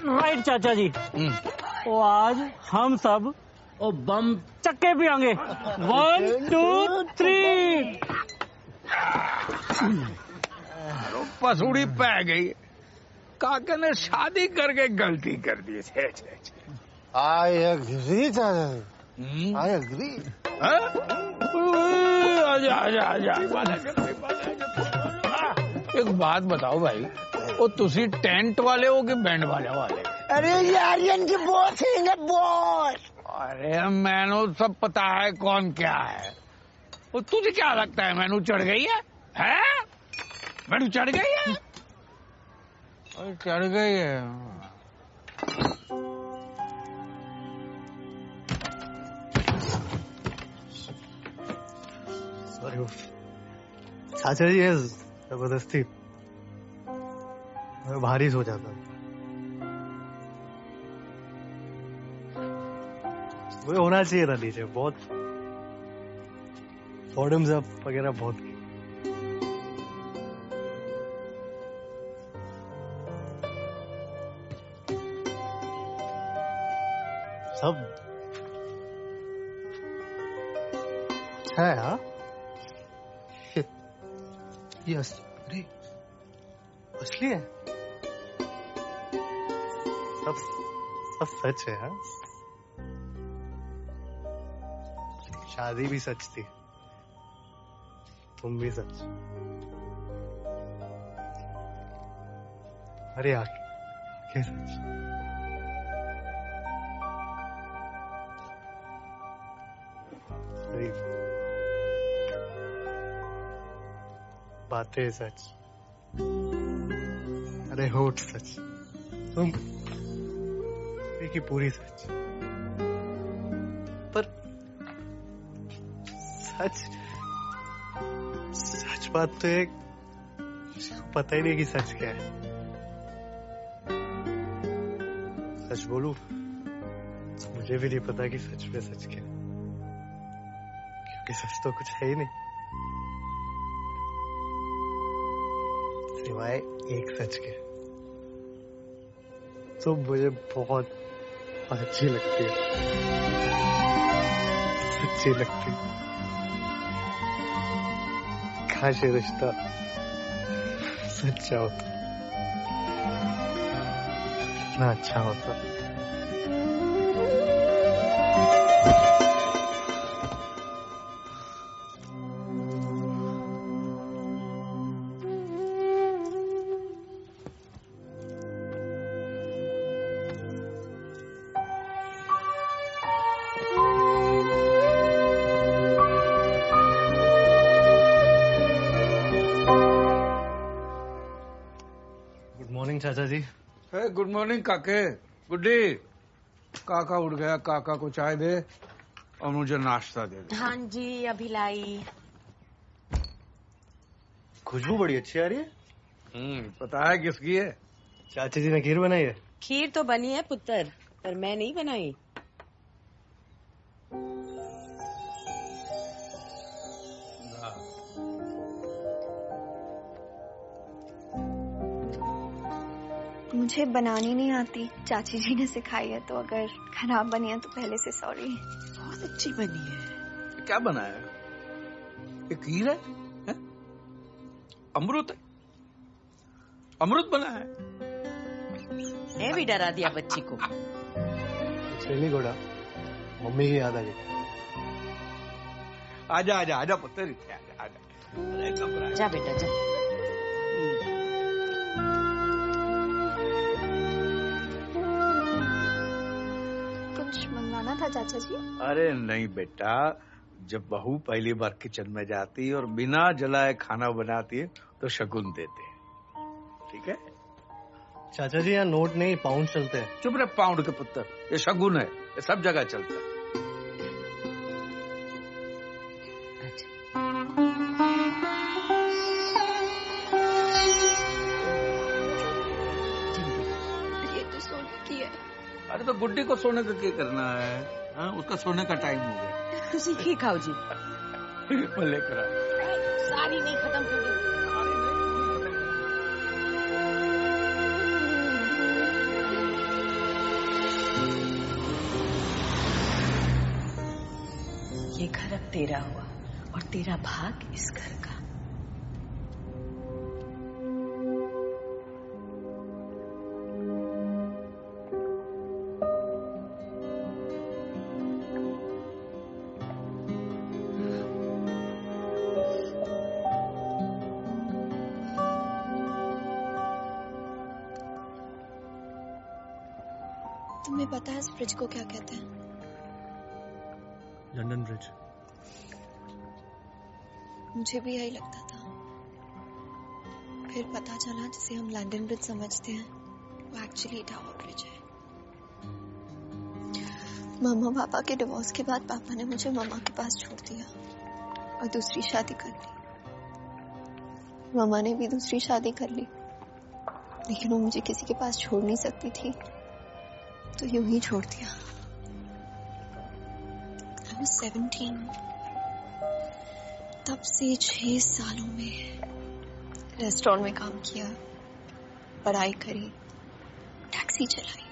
राइट चाचा जी. तो आज हम सब ओ बम चक्के पियेंगे. 1 2 3. पसूड़ी पै गई. काके ने शादी करके गलती कर दी. I agree, चाचा. I agree. आजा. एक बात बताओ भाई, वो तुसी टेंट वाले हो कि बैंड वाले? अरे ये आर्यन की बॉस है. बॉस. अरे मैनू सब पता है कौन क्या है. वो तुझे क्या लगता है मैनू चढ़ गई है? मैनू चढ़ गई है? चढ़ गई है. चाचा जी, जबरदस्ती भारी हो जाता. वो होना चाहिए था नीचे. बहुत बॉटम्स अप वगैरह बहुत. सब है. हाँ, ये अरे असली है. सब सच है. हाँ, शादी भी सच थी, तुम भी सच. अरे यार, क्या सच. मेरी बातें सच, अरे होठ सच, तुम की पूरी सच, पर सच बात तो एक पता ही नहीं कि सच क्या है। सच बोलूं तो मुझे भी नहीं पता कि सच में सच क्या है, क्योंकि सच तो कुछ है ही नहीं सिवाय एक सच के। तो मुझे बहुत अच्छी लगती है, सच्ची लगती है। काश ये रिश्ता सच्चा होता, कितना अच्छा होता। चाचा जी। गुड मॉर्निंग काके। गुड्डी, काका उठ गया, काका को चाय दे और मुझे नाश्ता दे दे। हाँ जी अभी लाई। खुशबू बड़ी अच्छी आ रही है। पता है किसकी है? चाचा जी ने खीर बनाई है। खीर तो बनी है पुत्र, पर मैं नहीं बनाई। मुझे बनानी नहीं आती, चाची जी ने सिखाई है, तो अगर खराब बनी है तो पहले से सॉरी। बहुत अच्छी बनी है। क्या बनाया है? ये खीर है? अमृत है? अमृत बना है? मैं भी डरा दिया बच्ची को। चली घोड़ा, मम्मी की याद आ गई। आजा आजा आजा पुत्र, आजा आजा। जा बेटा जा। मंगवाना था चाचा जी? अरे नहीं बेटा, जब बहू पहली बार किचन में जाती है और बिना जलाए खाना बनाती है तो शगुन देते हैं, ठीक है? चाचा जी यहाँ नोट नहीं पाउंड चलते हैं। चुप रहे पाउंड के पुत्र, ये शगुन है, ये सब जगह चलता है। ये तो सोने की है। अरे तो गुड्डी को सोने का क्या करना है? हाँ, उसका सोने का टाइम हो गया। तुसी खीर खाओ जी। मैं लेकर आ। सारी नहीं खत्म कर दी। ये घर अब तेरा हुआ और तेरा भाग इस घर का। तुम्हें पता है इस ब्रिज को क्या कहते हैं? London bridge. मुझे भी यही लगता था, फिर पता चला जिसे हम लंदन ब्रिज समझते हैं वो एक्चुअली टावर ब्रिज है। मामा पापा के डिवोर्स के बाद पापा ने मुझे मामा के पास छोड़ दिया और दूसरी शादी कर ली। मामा ने भी दूसरी शादी कर ली, लेकिन वो मुझे किसी के पास छोड़ नहीं सकती थी, तो यूं ही छोड़ दिया। I was 17। तब से 6 सालों में रेस्टोरेंट में काम किया, पढ़ाई करी, टैक्सी चलाई,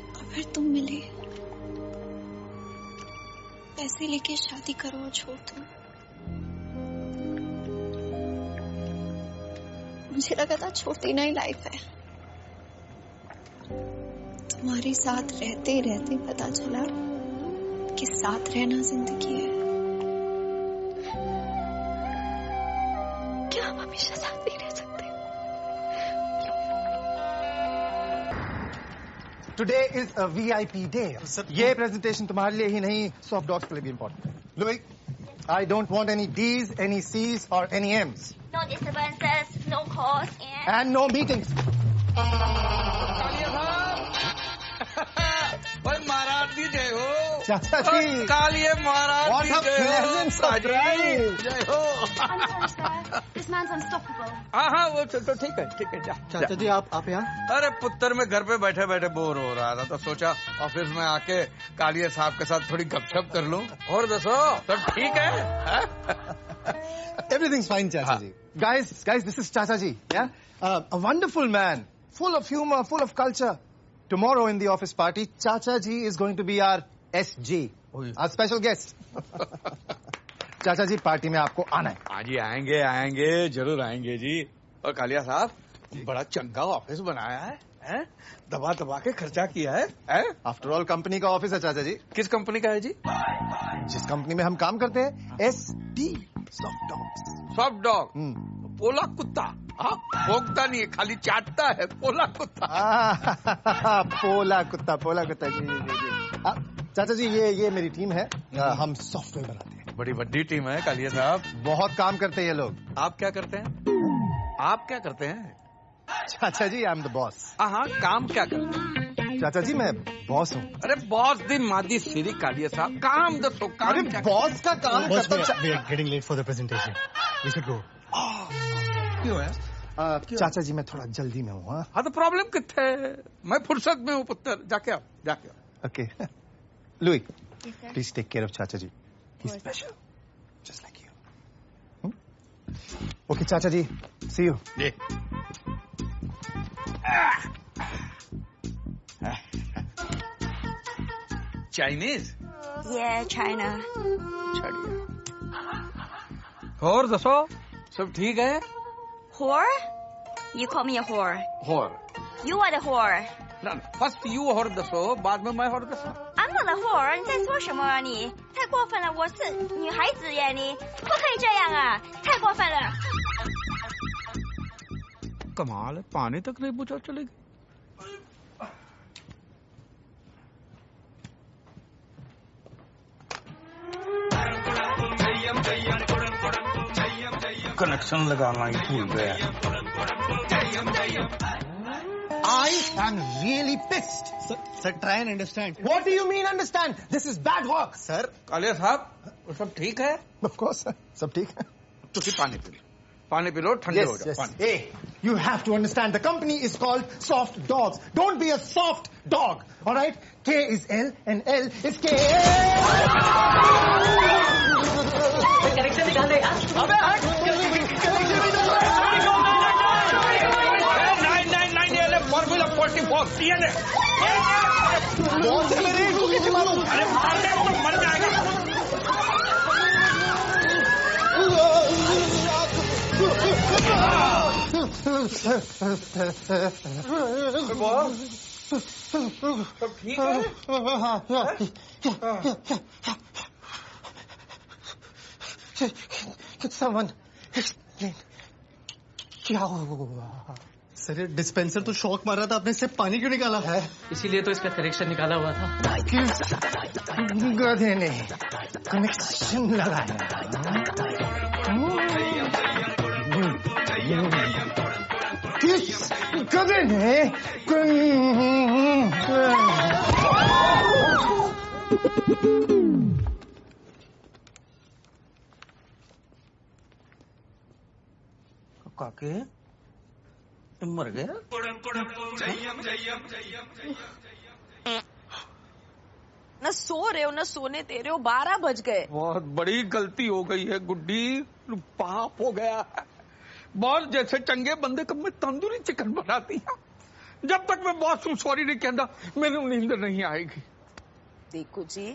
और फिर तुम मिले। पैसे लेके शादी करो और छोड़ दो। मुझे लगा था छोड़ देना ही लाइफ है। तुम्हारे साथ रहते रहते पता चला कि साथ रहना जिंदगी है। क्या हम हमेशा साथ नहीं रह सकते? Today is a VIP day. ये प्रेजेंटेशन तुम्हारे लिए ही नहीं, सॉफ्ट डॉग्स के लिए भी इम्पोर्टेंट है। Louis, I don't want any D's, any C's or any M's. No disturbances, no calls, And no meetings. भाई महाराज जी जय हो। चाचा जी। कालिए महाराज What जी a जय pleasant surprise. जय हो। This man's unstoppable. हाँ वो तो ठीक है जा। चाचा जी आप यहाँ? अरे पुत्र में घर पे बैठे बैठे बोर हो रहा था तो सोचा ऑफिस में आके कालिए साहब के साथ थोड़ी गपशप कर लूं। और दसो सब ठीक है? Everything's fine, Chacha ji. Guys, this is Chacha ji. Yeah, a wonderful man, full of humor, full of culture. Tomorrow in the office party, Chacha ji is going to be our SG, our special guest. चाचा जी पार्टी में आपको आना है। हाँ जी आएंगे जरूर आएंगे जी। और कालिया साहब बड़ा चंगा ऑफिस बनाया है? दबा दबा के खर्चा किया है? आफ्टर ऑल कंपनी का ऑफिस है चाचा जी। किस कंपनी का है जी? जिस कंपनी में हम काम करते हैं, SD soft dogs. Soft dog? पोला कुत्ता? हाँ, भोगता नहीं है, खाली चाटता है। पोला कुत्ता। पोला कुत्ता जी। चाचा जी ये मेरी टीम है, हम सॉफ्टवेयर बनाते हैं। बड़ी बड़ी टीम है कालिया साहब। बहुत काम करते हैं ये लोग। आप क्या करते हैं? चाचा जी आई एम द बॉस। हाँ, काम क्या करते हैं? चाचा जी मैं बॉस हूँ। अरे बॉस दी मादी सीरी कालिया साहब, काम दसो काम। अरे बॉस का काम we are getting late for the presentation. We should go. क्यों है? चाचा जी मैं थोड़ा जल्दी में हूँ। हाँ तो प्रॉब्लम कितने है? मैं फुर्सत में हूँ पुत्र। जाके आओ। Okay Louie, please take care of चाचा जी। He's special, just like you. Okay, Chacha ji, see you. Yeah. Chinese? Yeah, China. और दसो सब ठीक है? Whore? You call me a whore. Whore. You are the whore. No, first you whore दसो, बाद में मैं whore दसो। I'm not a whore， 你在说什么啊你？太过分了，我是女孩子耶，你不可以这样啊，太过分了。कमाल है, पानी तक नहीं पूछा चलेगी। कनेक्शन लगाना ही भूल गया। I am really pissed. Sir, try and understand. What do you mean understand? This is bad work, sir. Kaliya साहब, वो सब ठीक है? Of course, sir. सब ठीक है। तुसी पानी पी लो, ठंडे हो जाओ। Yes. Hey, you have to understand. The company is called Soft Dogs. Don't be a soft dog. All right? K is L and L is K. Connection निकाल दे यार। अबे हट। Formula 44 CNN। अरे मारने तो मर जाएगा। सब ठीक है? Someone explain. क्या हुआ? सर ये डिस्पेंसर तो शॉक मारा था, आपने इससे पानी क्यों निकाला है? इसीलिए तो इसका कनेक्शन निकाला हुआ था। गधे ने कनेक्शन लगाया। किस गधे ने काके मर गया? न सो रहे हो न सोने दे रहे हो, 12 बज गए। बहुत बड़ी गलती हो गई है गुड्डी, पाप हो गया है। बॉस जैसे चंगे बंदे कब में तंदूरी चिकन बनाती है। जब तक मैं बॉस हूँ सॉरी नहीं कहता मैंने नींद नहीं आएगी। देखो जी,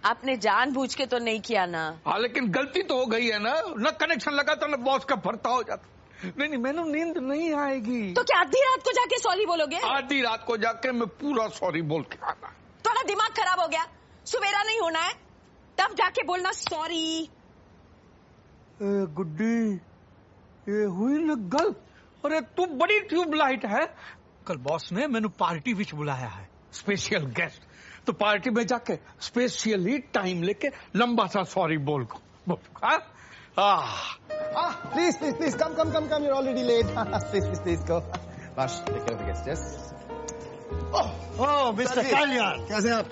आपने जानबूझ के तो नहीं किया ना। हाँ लेकिन गलती तो हो गई है ना, न कनेक्शन लगा तो न बॉस का भरता हो जाता। नहीं मैंने नींद नहीं आएगी। तो क्या आधी रात को जाके सॉरी बोलोगे? आधी रात को जाके मैं पूरा सॉरी बोल के आना। थोड़ा दिमाग खराब हो गया, सवेरा नहीं होना है तब जाके बोलना सॉरी। गुड्डी ये हुई न गल। अरे तू बड़ी ट्यूबलाइट है। कल बॉस ने मैंने पार्टी विच बुलाया है, स्पेशल गेस्ट, तो पार्टी में जाके स्पेशली टाइम लेके लंबा सा सॉरी बोल को। Please, come. You're already late. Please, go. Vash, take care of the guests, yes? Oh, Mr. Kalyan. कैसे आप?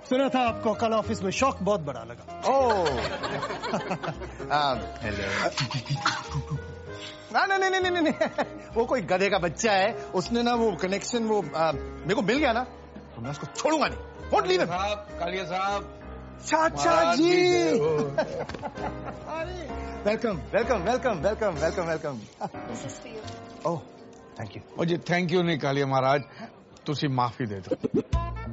सुना था आपको कल ऑफिस में शॉक बहुत बड़ा लगा। Oh. Hello. नहीं। वो कोई गधे का बच्चा है, उसने ना वो कनेक्शन वो मेरे को मिल गया ना, तो मैं उसको छोड़ूंगा नहीं। Won't leave him. कालिया साहब, चाचा जी। Welcome. This is for you. Oh, thank you. ओ जी थैंक यू नहीं कालिया महाराज, तुसी माफी दे दो।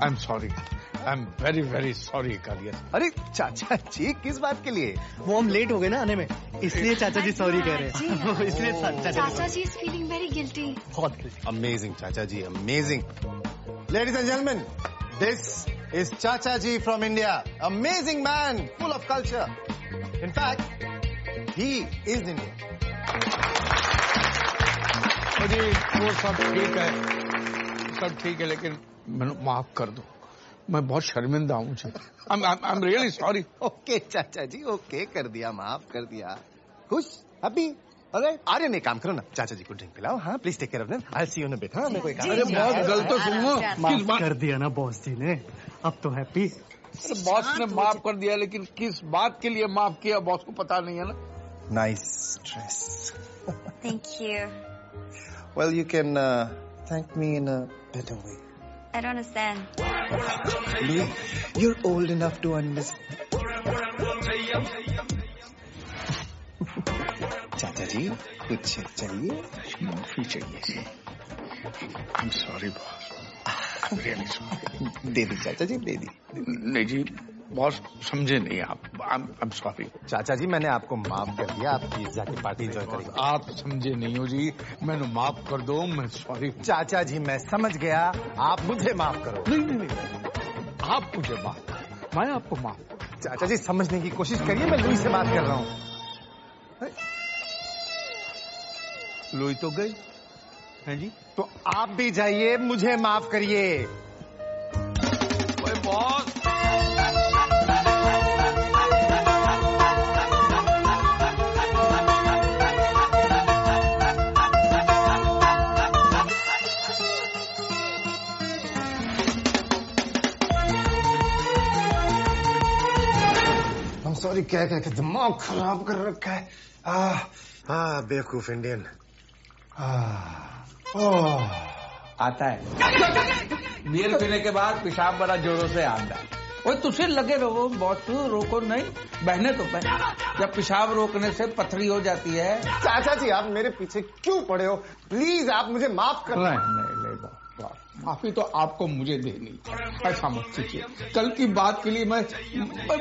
I am sorry, I am very very sorry Kaliya. अरे चाचा जी किस बात के लिए? वो हम लेट हो गए ना आने में, इसलिए चाचा जी सॉरी कह रहे हैं। इसलिए चाचा जी is feeling very guilty. बहुत guilty. Amazing, चाचा जी, amazing. Ladies and gentlemen, this is Chacha ji from India. Amazing man, full of culture. In fact, he is Indian. जी वो सब ठीक है, लेकिन मैंने माफ कर दो, मैं बहुत शर्मिंदा हूँ। I am really sorry. Okay चाचा जी, ओके कर दिया, माफ कर दिया। खुश, हैप्पी। अरे आर्यन एक काम करो ना, चाचा जी को ड्रिंक पिलाओ। हाँ, please take care of them. I see you in a bit. हाँ, मेरे को एक अरे बहुत गलत तो सुनो, माफ कर दिया ना बॉस जी ने, अब तो हैप्पी। बॉस ने माफ कर दिया, लेकिन किस बात के लिए माफ किया बॉस को पता नहीं है ना। Nice dress. Thank you. Well, you can thank me in a better way. I don't understand. You're old enough to understand. चाचा जी कुछ चाहिए? माफी चाहिए। I'm sorry boss, I'm really sorry। दे दी चाचा जी, दे दी। नहीं जी बॉस, समझे नहीं आप। I'm sorry। चाचा जी मैंने आपको माफ कर दिया, आप प्लीज जाके पार्टी एंजॉय करेंगे। आप समझे नहीं हो जी, मैंने माफ कर दो, मैं सॉरी। चाचा जी मैं समझ गया, आप मुझे माफ करो। नहीं, आप मुझे माफ, मैं आपको माफ। चाचा जी समझने की कोशिश करिए, मैं लुई से बात कर रहा हूँ। लुई तो गई है जी, तो आप भी जाइए, मुझे माफ करिए। बॉस सॉरी, क्या दिमाग खराब कर रखा है। बेवकूफ इंडियन। आता है बियर पीने के बाद पेशाब बड़ा जोरों से आता है। वो तुझे लगे रहो बॉस, रोको नहीं, बहने तो बहने। जब पेशाब रोकने से पथरी हो जाती है। चाचा जी आप मेरे पीछे क्यों पड़े हो? प्लीज आप मुझे माफ कर। नहीं माफी तो आपको मुझे देनी, ऐसा मत कीजिए। कल की बात के लिए मैं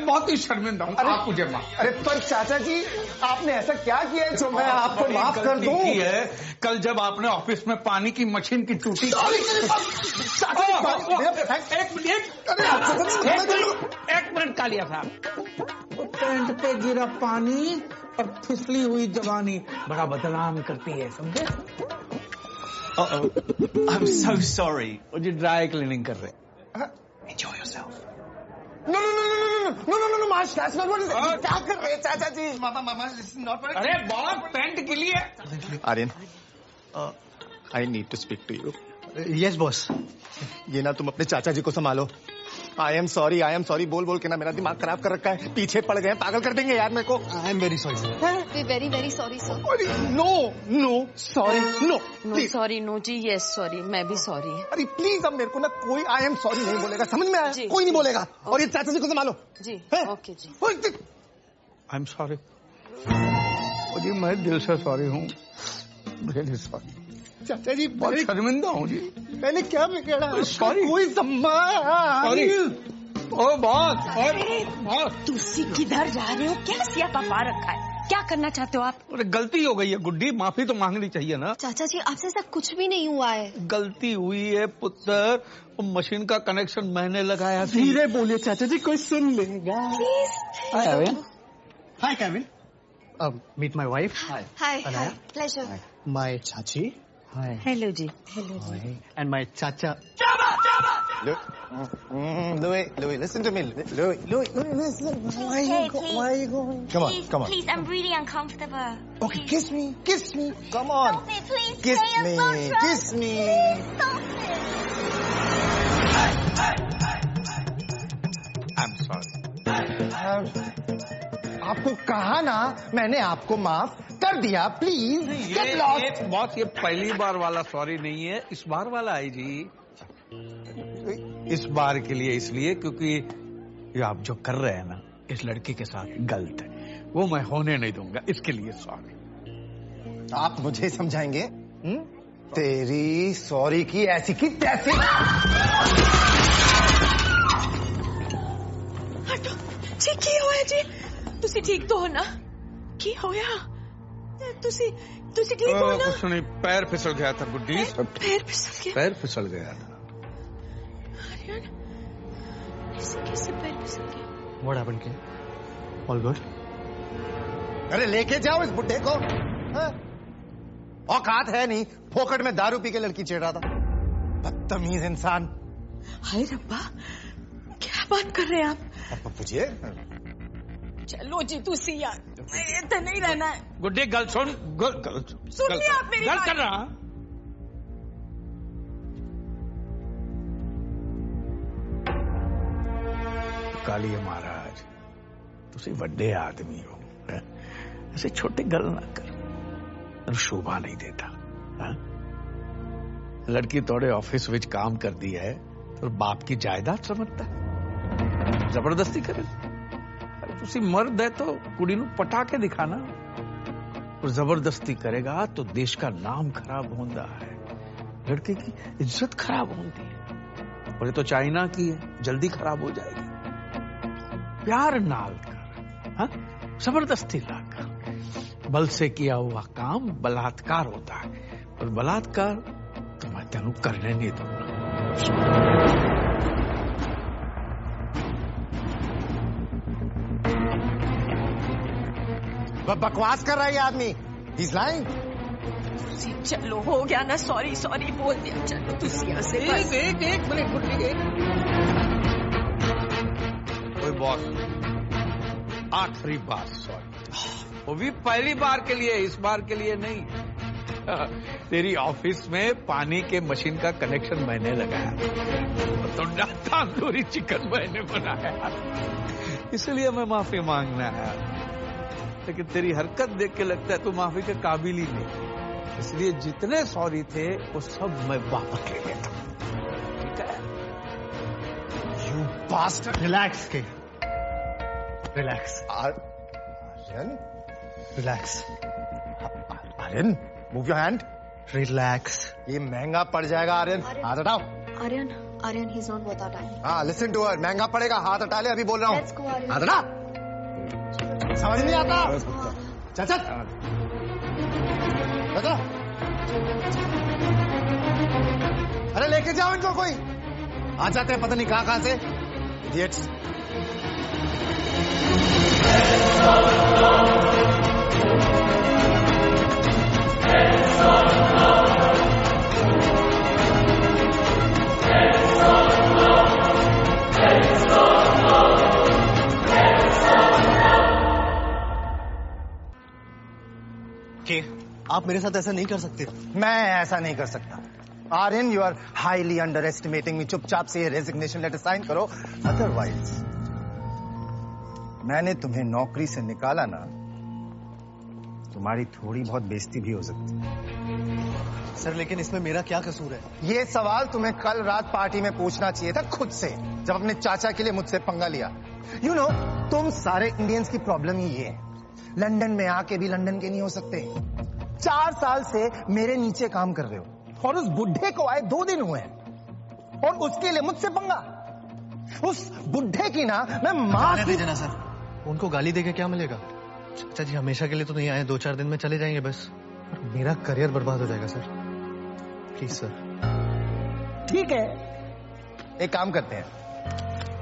बहुत ही शर्मिंदा हूँ। आप मुझे माफ। अरे पर चाचा जी आपने ऐसा क्या किया है जो मैं आपको माफ कर दूं? है कल जब आपने ऑफिस में पानी की मशीन की टूटी। एक मिनट कालिया साहब, पैंट पे गिरा पानी और फिसली हुई जवानी बड़ा बदनाम करती है, समझे? I'm so sorry. वो जी ड्राई क्लीनिंग कर रहे। Enjoy yourself. No, Marsh, that's not what it is. क्या कर रहे हैं चाचा जी? Mama, this is not what it is. अरे बहुत पैंट के लिए। Aryan, I need to speak to you. Yes, boss. ये ना तुम अपने चाचा जी को संभालो। I am sorry बोल के ना मेरा दिमाग खराब कर रखा है। पीछे पड़ गए, पागल कर देंगे यार मेरे को। I am very sorry, sir. We're very, very sorry, sir. No, sorry, no. No sorry, no जी, यस सॉरी, मैं भी सॉरी। अरे प्लीज अब मेरे को ना कोई I am sorry नहीं बोलेगा, समझ में आया? कोई नहीं बोलेगा। और ये चाचा जी को संभालो। जी, ओके जी। आई एम सॉरी जी, मैं दिल से सॉरी हूँ, रियली सॉरी। चाचा जी बहुत शर्मिंदा हूँ जी। मैंने क्या बिगड़ा? सॉरी। कोई सॉरी। ओ बहुत। तुसी किधर जा रहे हो? क्या सियापा पा रखा है? क्या करना चाहते हो आप? अरे गलती हो गई है गुड्डी, माफी तो मांगनी चाहिए ना। चाचा जी आपसे ऐसा कुछ भी नहीं हुआ है। गलती हुई है पुत्र, वो मशीन का कनेक्शन मैंने लगाया। धीरे बोलिए चाचा जी, कोई सुन लेगा। Hi, Kevin. Meet my wife. Hi, pleasure. My chachi. Hi. Hello जी। And my chacha. Louis, listen to me. Louis, listen. Why are you going? Come on, come on. Please, I'm really uncomfortable. Okay, kiss me. Come on. Stop it, please. Kiss Stay me. so drunk. Kiss me. Stop I'm sorry. आपको कहा ना, मैंने आपको माफ कर दिया. Please get lost. बॉस, ये पहली बार वाला सॉरी नहीं है, इस बार वाला है जी. इस बार के लिए इसलिए क्योंकि ये आप जो कर रहे हैं ना इस लड़की के साथ गलत है, वो मैं होने नहीं दूंगा, इसके लिए सॉरी. आप मुझे समझाएंगे? तेरी सॉरी की ऐसी की तैसी. जी की होया जी? तुसी ठीक तो हो ना? की होया? तुसी ठीक हो ना? कुछ नहीं, पैर फिसल गया था गुड्डी. पैर फिसल गया? पैर फिसल गया था. कैसे पैर फिसल गया? What happened, kid? All good? अरे लेके जाओ इस बुड्ढे को. औकात है नहीं, फोकट में दारू पी के लड़की छेड़ रहा था. बदतमीज इंसान. हाय रब्बा, क्या बात कर रहे हैं आप? पूछिए. चलो जी तुसी यार, इतना नहीं रहना है. गुड्डी गल सुन. सुन लिया आप मेरी गल बात? कर रहा. कालिए महाराज, तुसी ਵੱਡੇ आदमी हो, ऐसे छोटे गल ना कर, शोभा नहीं देता. लड़की तोड़े ऑफिस विच काम कर दी है तो बाप की जायदाद समझता है, जबरदस्ती करे. अरे तुसी मर्द है तो कुड़ी नू पटा के दिखाना. और जबरदस्ती करेगा तो देश का नाम खराब होता है, लड़के की इज्जत खराब होती है. और ये तो चाइना की है, जल्दी खराब हो जाएगी. प्यार नाल कर, जबरदस्ती ना कर. बल से किया हुआ काम बलात्कार होता है, और बलात्कार तो मैं तेनू करने नहीं दूंगा. बकवास कर रहा है ये आदमी. He's lying. चलो हो गया ना, सॉरी बोल दिया. चलो तुसी यहाँ से एक मिनट गुड्डी. कोई बॉस, आखिरी बार सॉरी, वो भी पहली बार के लिए, इस बार के लिए नहीं. तेरी ऑफिस में पानी के मशीन का कनेक्शन मैंने लगाया, तो तंदूरी चिकन मैंने बनाया, इसलिए मैं माफी मांगना है. लेकिन तेरी हरकत देख के लगता है तू माफी के काबिल ही नहीं, इसलिए जितने सॉरी थे वो सब मैं वापस ले लेता. ठीक है? You bastard. Relax, kid. Relax. Aryan? Relax. Aryan, move your hand. Relax. ये महंगा पड़ जाएगा आर्यन. हाथ हटाओ. Aryan, he's not worth our time. हाँ, listen to her. महंगा पड़ेगा, हाथ हटा ले, अभी बोल रहा हूँ. Let's go, Aryan. हाथ हटा. समझ नहीं आता. चल. बता. अरे लेके जाओ इनको कोई. आ जाते हैं पता नहीं कहाँ से. Idiots. आप मेरे साथ ऐसा नहीं कर सकते. मैं ऐसा नहीं कर सकता. Aryan, you are highly underestimating me. चुपचाप से ये रेजिग्नेशन लेटर साइन करो, अदरवाइज मैंने तुम्हें नौकरी से निकाला ना, तुम्हारी थोड़ी बहुत बेइज्जती भी हो सकती है. सर लेकिन इसमें मेरा क्या कसूर है? ये सवाल तुम्हें कल रात पार्टी में पूछना चाहिए था खुद से, जब अपने चाचा के लिए मुझसे पंगा लिया. यू नो, तुम सारे इंडियंस की प्रॉब्लम ही ये है, लंदन में आके भी लंदन के नहीं हो सकते. 4 साल से मेरे नीचे काम कर रहे हो, और उस बुढ़े को आए 2 दिन हुए हैं, और उसके लिए मुझसे पंगा. उस बुढ़े की ना मैं मां देना सर, उनको गाली देके क्या मिलेगा? चाचा जी हमेशा के लिए तो नहीं आए, 2-4 दिन में चले जाएंगे बस. मेरा करियर बर्बाद हो जाएगा सर. Please sir. ठीक है, एक काम करते हैं,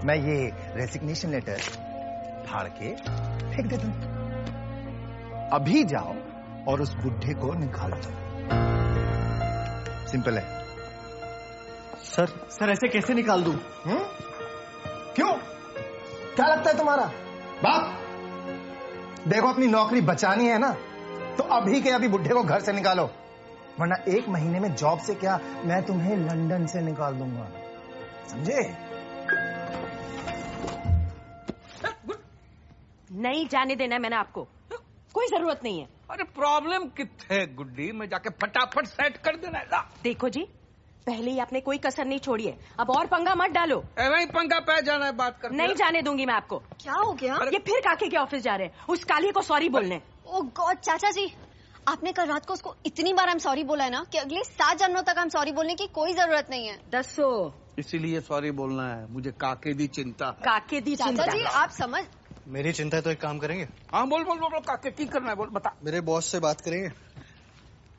मैं ये रेजिग्नेशन लेटर फाड़ के फेंक देता हूं. अभी जाओ और उस बुढ़े को निकाल दो. सिंपल है. सर ऐसे कैसे निकाल दूं? क्यों? क्या लगता है तुम्हारा बाप? देखो अपनी नौकरी बचानी है ना तो अभी के अभी बुढ़े को घर से निकालो, वरना 1 महीने में जॉब से क्या मैं तुम्हें लंदन से निकाल दूंगा, समझे? नहीं जाने देना है मैंने आपको, कोई जरूरत नहीं है। अरे प्रॉब्लम कितने गुड्डी, मैं जाके फटाफट सेट कर देना है। देखो जी, पहले ही आपने कोई कसर नहीं छोड़ी है, अब और पंगा मत डालो। वही पंगा पे जाना है, बात कर। नहीं जाने दूंगी मैं आपको। क्या हो गया? ये फिर काके के ऑफिस जा रहे हैं उस कालिए को सॉरी बोलने। ओह गॉड चाचा जी, आपने कल रात को उसको इतनी बार हम सॉरी बोला है ना कि अगले 7 जन्मों तक हम सॉरी बोलने की कोई जरूरत नहीं है। दसो इसीलिए सॉरी बोलना है, मुझे काके दी चिंता। काके दी चिंता? चाचा जी आप समझ। मेरी चिंता है तो एक काम करेंगे। हाँ बोल बोल बोल, काके की करना है बोल, बता। मेरे बॉस से बात करेंगे।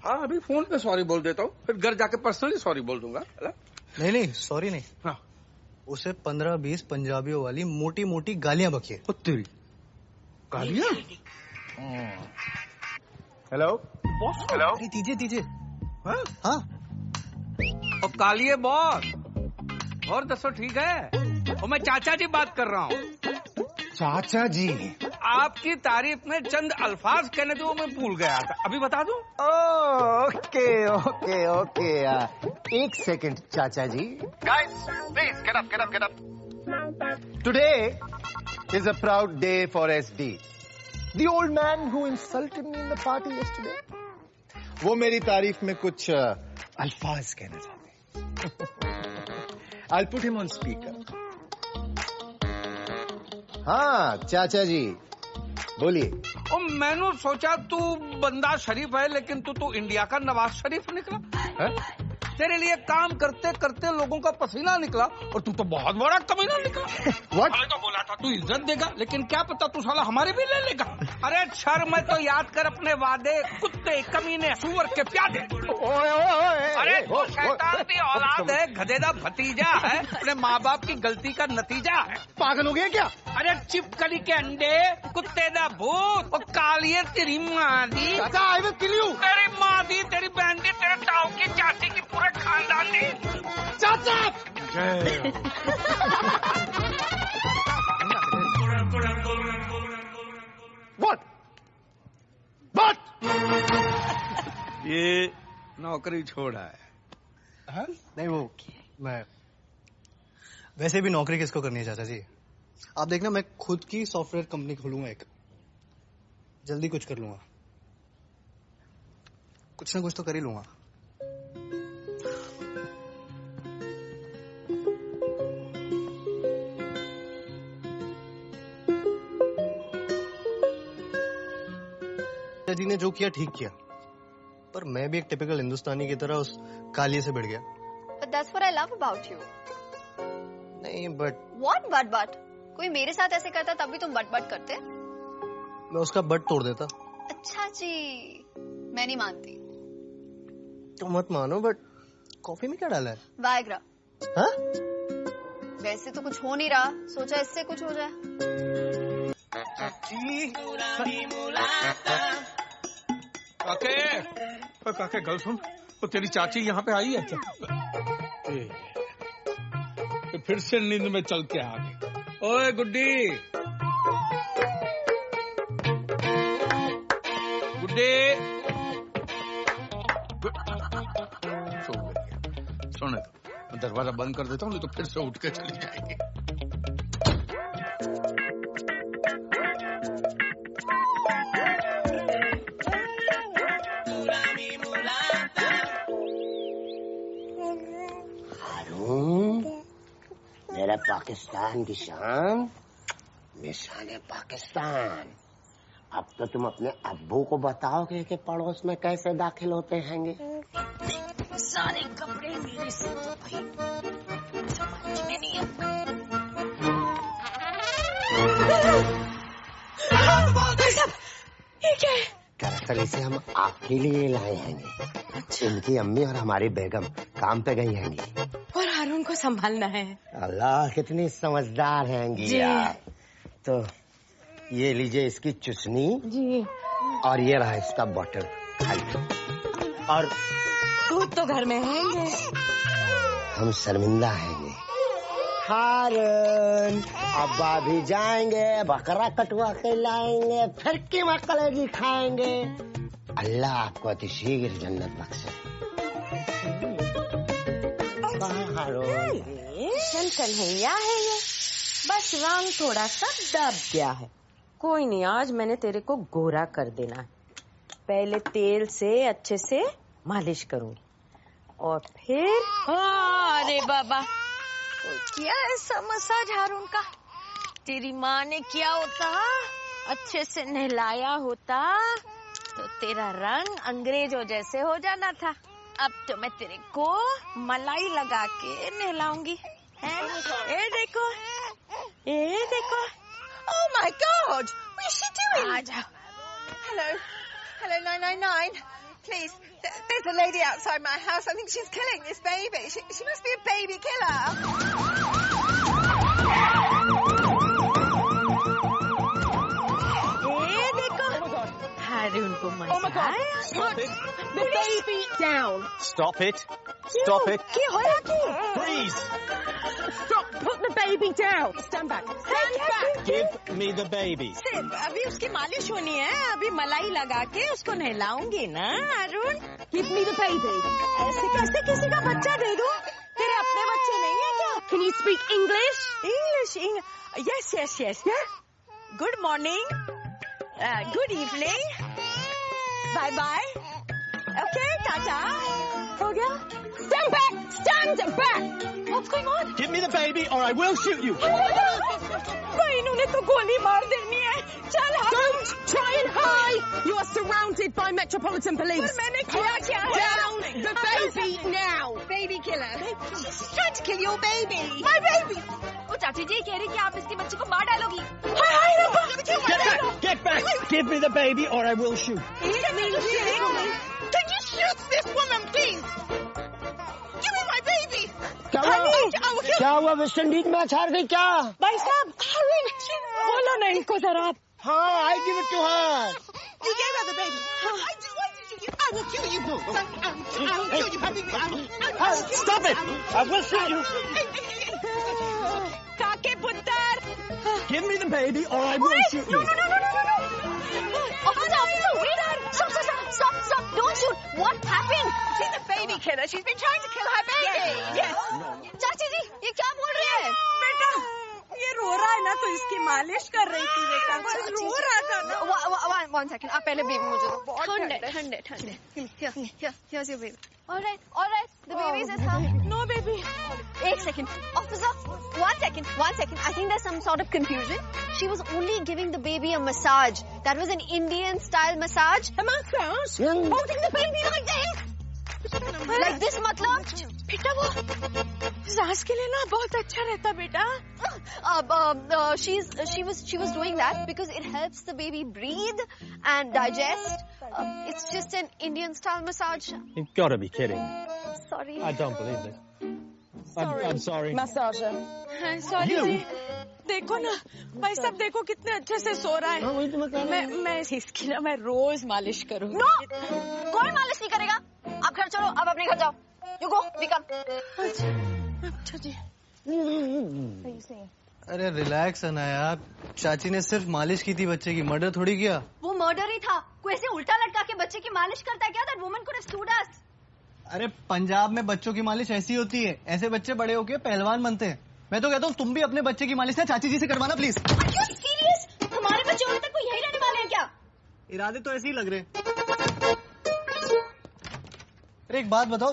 हाँ अभी फोन पे सॉरी बोल देता हूँ, फिर घर जाके पर्सनली सॉरी बोल दूंगा। नहीं सॉरी नहीं। हाँ उसे 15-20 पंजाबियों वाली मोटी मोटी गालियां बकिए। तेरी गालियां? हेलो हेलो, दीजिए। हाँ और कालिए बॉस, और दसो ठीक है? और मैं चाचा जी बात कर रहा हूँ। चाचा जी आपकी तारीफ में चंद अल्फाज कहने दो, मैं भूल गया था, अभी बता दूं? ओके 1 सेकंड चाचा जी। Guys please get up. Today is a proud day for SD, the old man who insulted me in the party yesterday. वो मेरी तारीफ में कुछ अल्फाज कहना चाहते हैं। I'll put him on speaker. हाँ चाचा जी बोलिए। और मैंने सोचा तू बंदा शरीफ है, लेकिन तू इंडिया का नवाज शरीफ निकला है? तेरे लिए काम करते करते लोगों का पसीना निकला और तू तो बहुत बड़ा कमीना निकला। What? तो बोला था तू इज्जत देगा, लेकिन क्या पता तू साला हमारे भी ले लेगा। अरे शर्म है तो याद कर अपने वादे, कुत्ते कमीने सुअर के प्यादे। अरे तू शैतान की औलाद है, गधेदा भतीजा है, अपने माँ बाप की गलती का नतीजा है। पागल हो गया क्या? अरे चिपकली के अंडे, कुत्ते दा भूत, और कालिए तेरी माँ दी। I will kill you. तेरी माँ दी, तेरी बहन दी, तेरे ताऊ की चाची की, पूरे खानदान दी। चाचा What? ये नौकरी छोड़ा है। हाँ? नहीं वो मैं वैसे भी नौकरी किसको करनी है चाचा जी? आप देखना मैं खुद की सॉफ्टवेयर कंपनी खोलूंगा एक, जल्दी कुछ कर लूंगा, कुछ ना कुछ तो कर ही लूंगा। जी ने जो किया ठीक किया, पर मैं भी एक टिपिकल हिंदुस्तानी की तरह उस कालिए से भिड़ गया। But that's what I love about you. नहीं बट What? कोई मेरे साथ ऐसे करता तब भी तुम बट करते? मैं उसका बट तोड़ देता। अच्छा जी, मैं नहीं मानती। तो मत मानो, बट कॉफी में क्या डाला है? वायग्रा। हाँ? वैसे तो कुछ हो नहीं रहा, सोचा इससे कुछ हो जाए। काके गल सुन, तो तेरी चाची यहाँ पे आई है क्या? तो फिर से नींद में चल के आ गई। ओए गुड्डी, सुन दरवाजा बंद कर देता हूँ, नहीं तो फिर से उठ के चली जाएगी। मेरा पाकिस्तान की शान, निशान पाकिस्तान। अब तो तुम अपने अब्बू को बताओगे कि पड़ोस में कैसे दाखिल होते हैंगे। सारे कपड़े मेरे से तो भाई समझ में नहीं दरअसल इसे हम आपके लिए लाए हैं। इनकी अम्मी और हमारी बेगम काम पे गई हैंगी और हारून को संभालना है। अल्लाह कितनी समझदार हैंगी यार। तो ये लीजिए इसकी चुसनी जी, और ये रहा इसका बॉटल खाली। और दूध तो घर में है। हम शर्मिंदा हैंगे। हारून, अब्बा भी जाएंगे, बकरा कटवा के लाएंगे, फिर कीमा कलेजी खाएंगे। अल्लाह आपको अतिशीघ्र जन्नत बख्शे। हारून, कन्हैया है ये, बस रंग थोड़ा सा दब गया है। कोई नहीं, आज मैंने तेरे को गोरा कर देना है। पहले तेल से अच्छे से मालिश करूंगी और फिर अरे बाबा, क्या ऐसा मसाज हारून का? तेरी माँ ने क्या होता, अच्छे से नहलाया होता तो तेरा रंग अंग्रेजों जैसे हो जाना था। अब तो मैं तेरे को मलाई लगा के नहलाऊंगी। ये देखो, ये देखो। Oh my God! What is she doing? आ जाओ। Hello, hello 999. Please, there's a lady outside my house. I think she's killing this baby. She must be a baby killer. ये देखो, हारून को मजा आया। Stop it! The baby down! Stop it! Stop it! क्या हो रहा है? Freeze! Stop! Put the baby down. Stand back. Stand back. Give me the baby. सिर्फ अभी उसकी मालिश होनी है, अभी मलाई लगा के उसको नहलाऊंगी ना हारून। Give me the baby. ऐसे कैसे किसी का बच्चा दे दूं? तेरे अपने बच्चे नहीं है क्या? Can you speak English? English. Yes, yes, yes. Yeah. Good morning. Good evening. Bye bye. Okay, tata. हो गया? Stand back! Stand back! What's going on? Give me the baby or I will shoot you. भाई इन्होंने तो गोली मार देनी है। चल Don't try and hide! You are surrounded by Metropolitan Police. पर मैंने किया क्या? Down the baby now! Baby killer. She's trying to kill your baby. My baby. वो चाची जी कह रही कि आप इसके बच्चे को मार डालोगी। हाय हाय रब्बा! Get back! Get back! Give me the baby or I will shoot. Can you shoot this woman, please? Give me my baby. क्या हुआ? वेस्ट इंडीज मैच हार गई क्या? भाई साहब, बोलो ना इनको जरा आप। हाँ, I give it to her. You gave her the baby. Why did you give? I will kill you. I will kill you, baby. Stop it! I will shoot you. काके पुत्र। Give me the baby or I will shoot you. No. Officer, wait. Stop. Don't shoot. What happened? She's a baby killer. She's been trying to kill her baby. Yes. चाची जी, ये क्या बोल रही है? बेटा, ये रो रहा है ना तो इसकी मालिश कर रही थी बेटा। रो रहा था ना। One second. आप पहले बेबी मुझे दो। ठंडे. Here's your baby. All right. The baby is at home. No baby. एक second. Officer, one second. I think there's some sort of confusion. She was only giving the baby a massage. That was an Indian style massage. A massage? Holding the baby like this. Like this मतलब? बेटा वो सास के लिए ना बहुत अच्छा रहता बेटा। She was doing that because it helps the baby breathe and digest. It's just an Indian style massage. You've got to be kidding. Sorry. I don't believe it. I'm sorry. Massager. Sorry You? जी। देखो ना भाई साहब, देखो कितने अच्छे से सो रहा है। मैं इसकी ना मैं रोज मालिश करूँगी। No, कोई मालिश नहीं करेगा। आप घर चलो, आप अपने घर जाओ। You go, we come. अच्छा जी। अरे रिलैक्स अनाया, चाची ने सिर्फ मालिश की थी बच्चे की, मर्डर थोड़ी किया। वो मर्डर ही था। कोई ऐसे उल्टा लटका के बच्चे की मालिश करता है क्या? That woman could have stood us. अरे पंजाब में बच्चों की मालिश ऐसी होती है, ऐसे बच्चे बड़े होके पहलवान बनते हैं। मैं तो कहता हूँ तुम भी अपने बच्चे की मालिश ना चाची जी से करवाना प्लीज। क्यों सीरियस? हमारे बच्चे होने तक कोई यही रहने वाले हैं क्या? इरादे तो ऐसे ही लग रहे। अरे एक बात बताओ,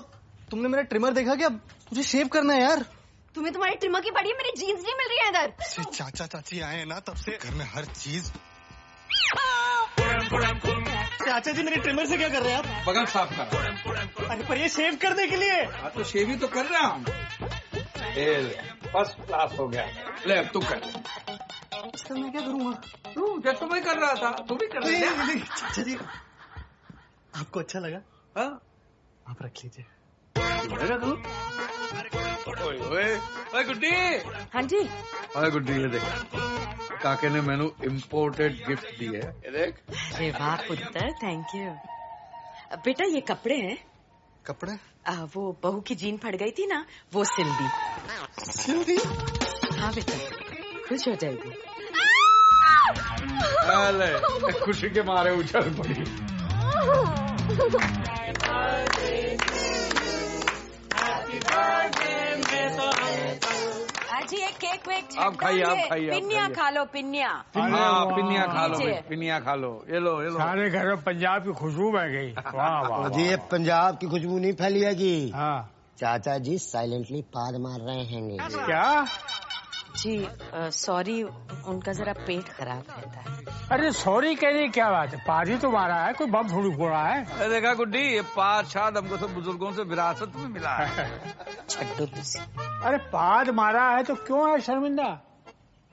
तुमने मेरा ट्रिमर देखा क्या? मुझे शेव करना है यार। तुम्हें तुम्हारी ट्रिमर की पड़ी है, मेरी जीन्स नहीं मिल रही है इधर। चाचा चाची आए ना तब से घर में हर चीज। चाचा जी मेरे ट्रिमर से क्या कर रहे हैं आप? बगल साफ कर। अरे पर ये शेव करने के लिए। हाँ तो शेव ही तो कर रहे हैं हम। फर्स्ट क्लास हो गया। ले अब तू कर। इसका मैं क्या करूँगा? तू जैसे मैं कर रहा था तू भी कर रहा है। चाचा जी आपको अच्छा लगा? हाँ आप रख लीजिए। ओए गुड्डी। हाँ जी। ओए गुड्डी, ये देख, काके ने मैंने इम्पोर्टेड गिफ्ट दी है, ये देख। अरे वाह पुत्र, थैंक यू। बेटा ये कपड़े हैं। कपड़े? वो बहू की जीन फट गई थी ना, वो सिल दी। सिल दी? हाँ बेटा, खुश हो जाएगी। खुशी के मारे उछल पड़ी। जी एक केक वेक आप खाइए, आप खाइए। पिन्निया खा लो, पिन्निया। हाँ पिन्निया खा लो, पिन्निया खा लो। ये लो, ये लो। सारे घर में पंजाब की खुशबू बह गई। वाह वाह। जी ये पंजाब की खुशबू नहीं फैली है जी। हाँ चाचा जी साइलेंटली पाद मार रहे हैं। क्या? जी सॉरी, उनका जरा पेट खराब रहता है। अरे सॉरी कहने क्या बात है, पाद ही तो मारा है, कोई बम थोड़ी फोड़ा है। देखा गुड्डी, ये पाद शाद हमको सब बुजुर्गों से विरासत में मिला है। छड्डो तुसी। अरे पाद मारा है तो क्यों है शर्मिंदा?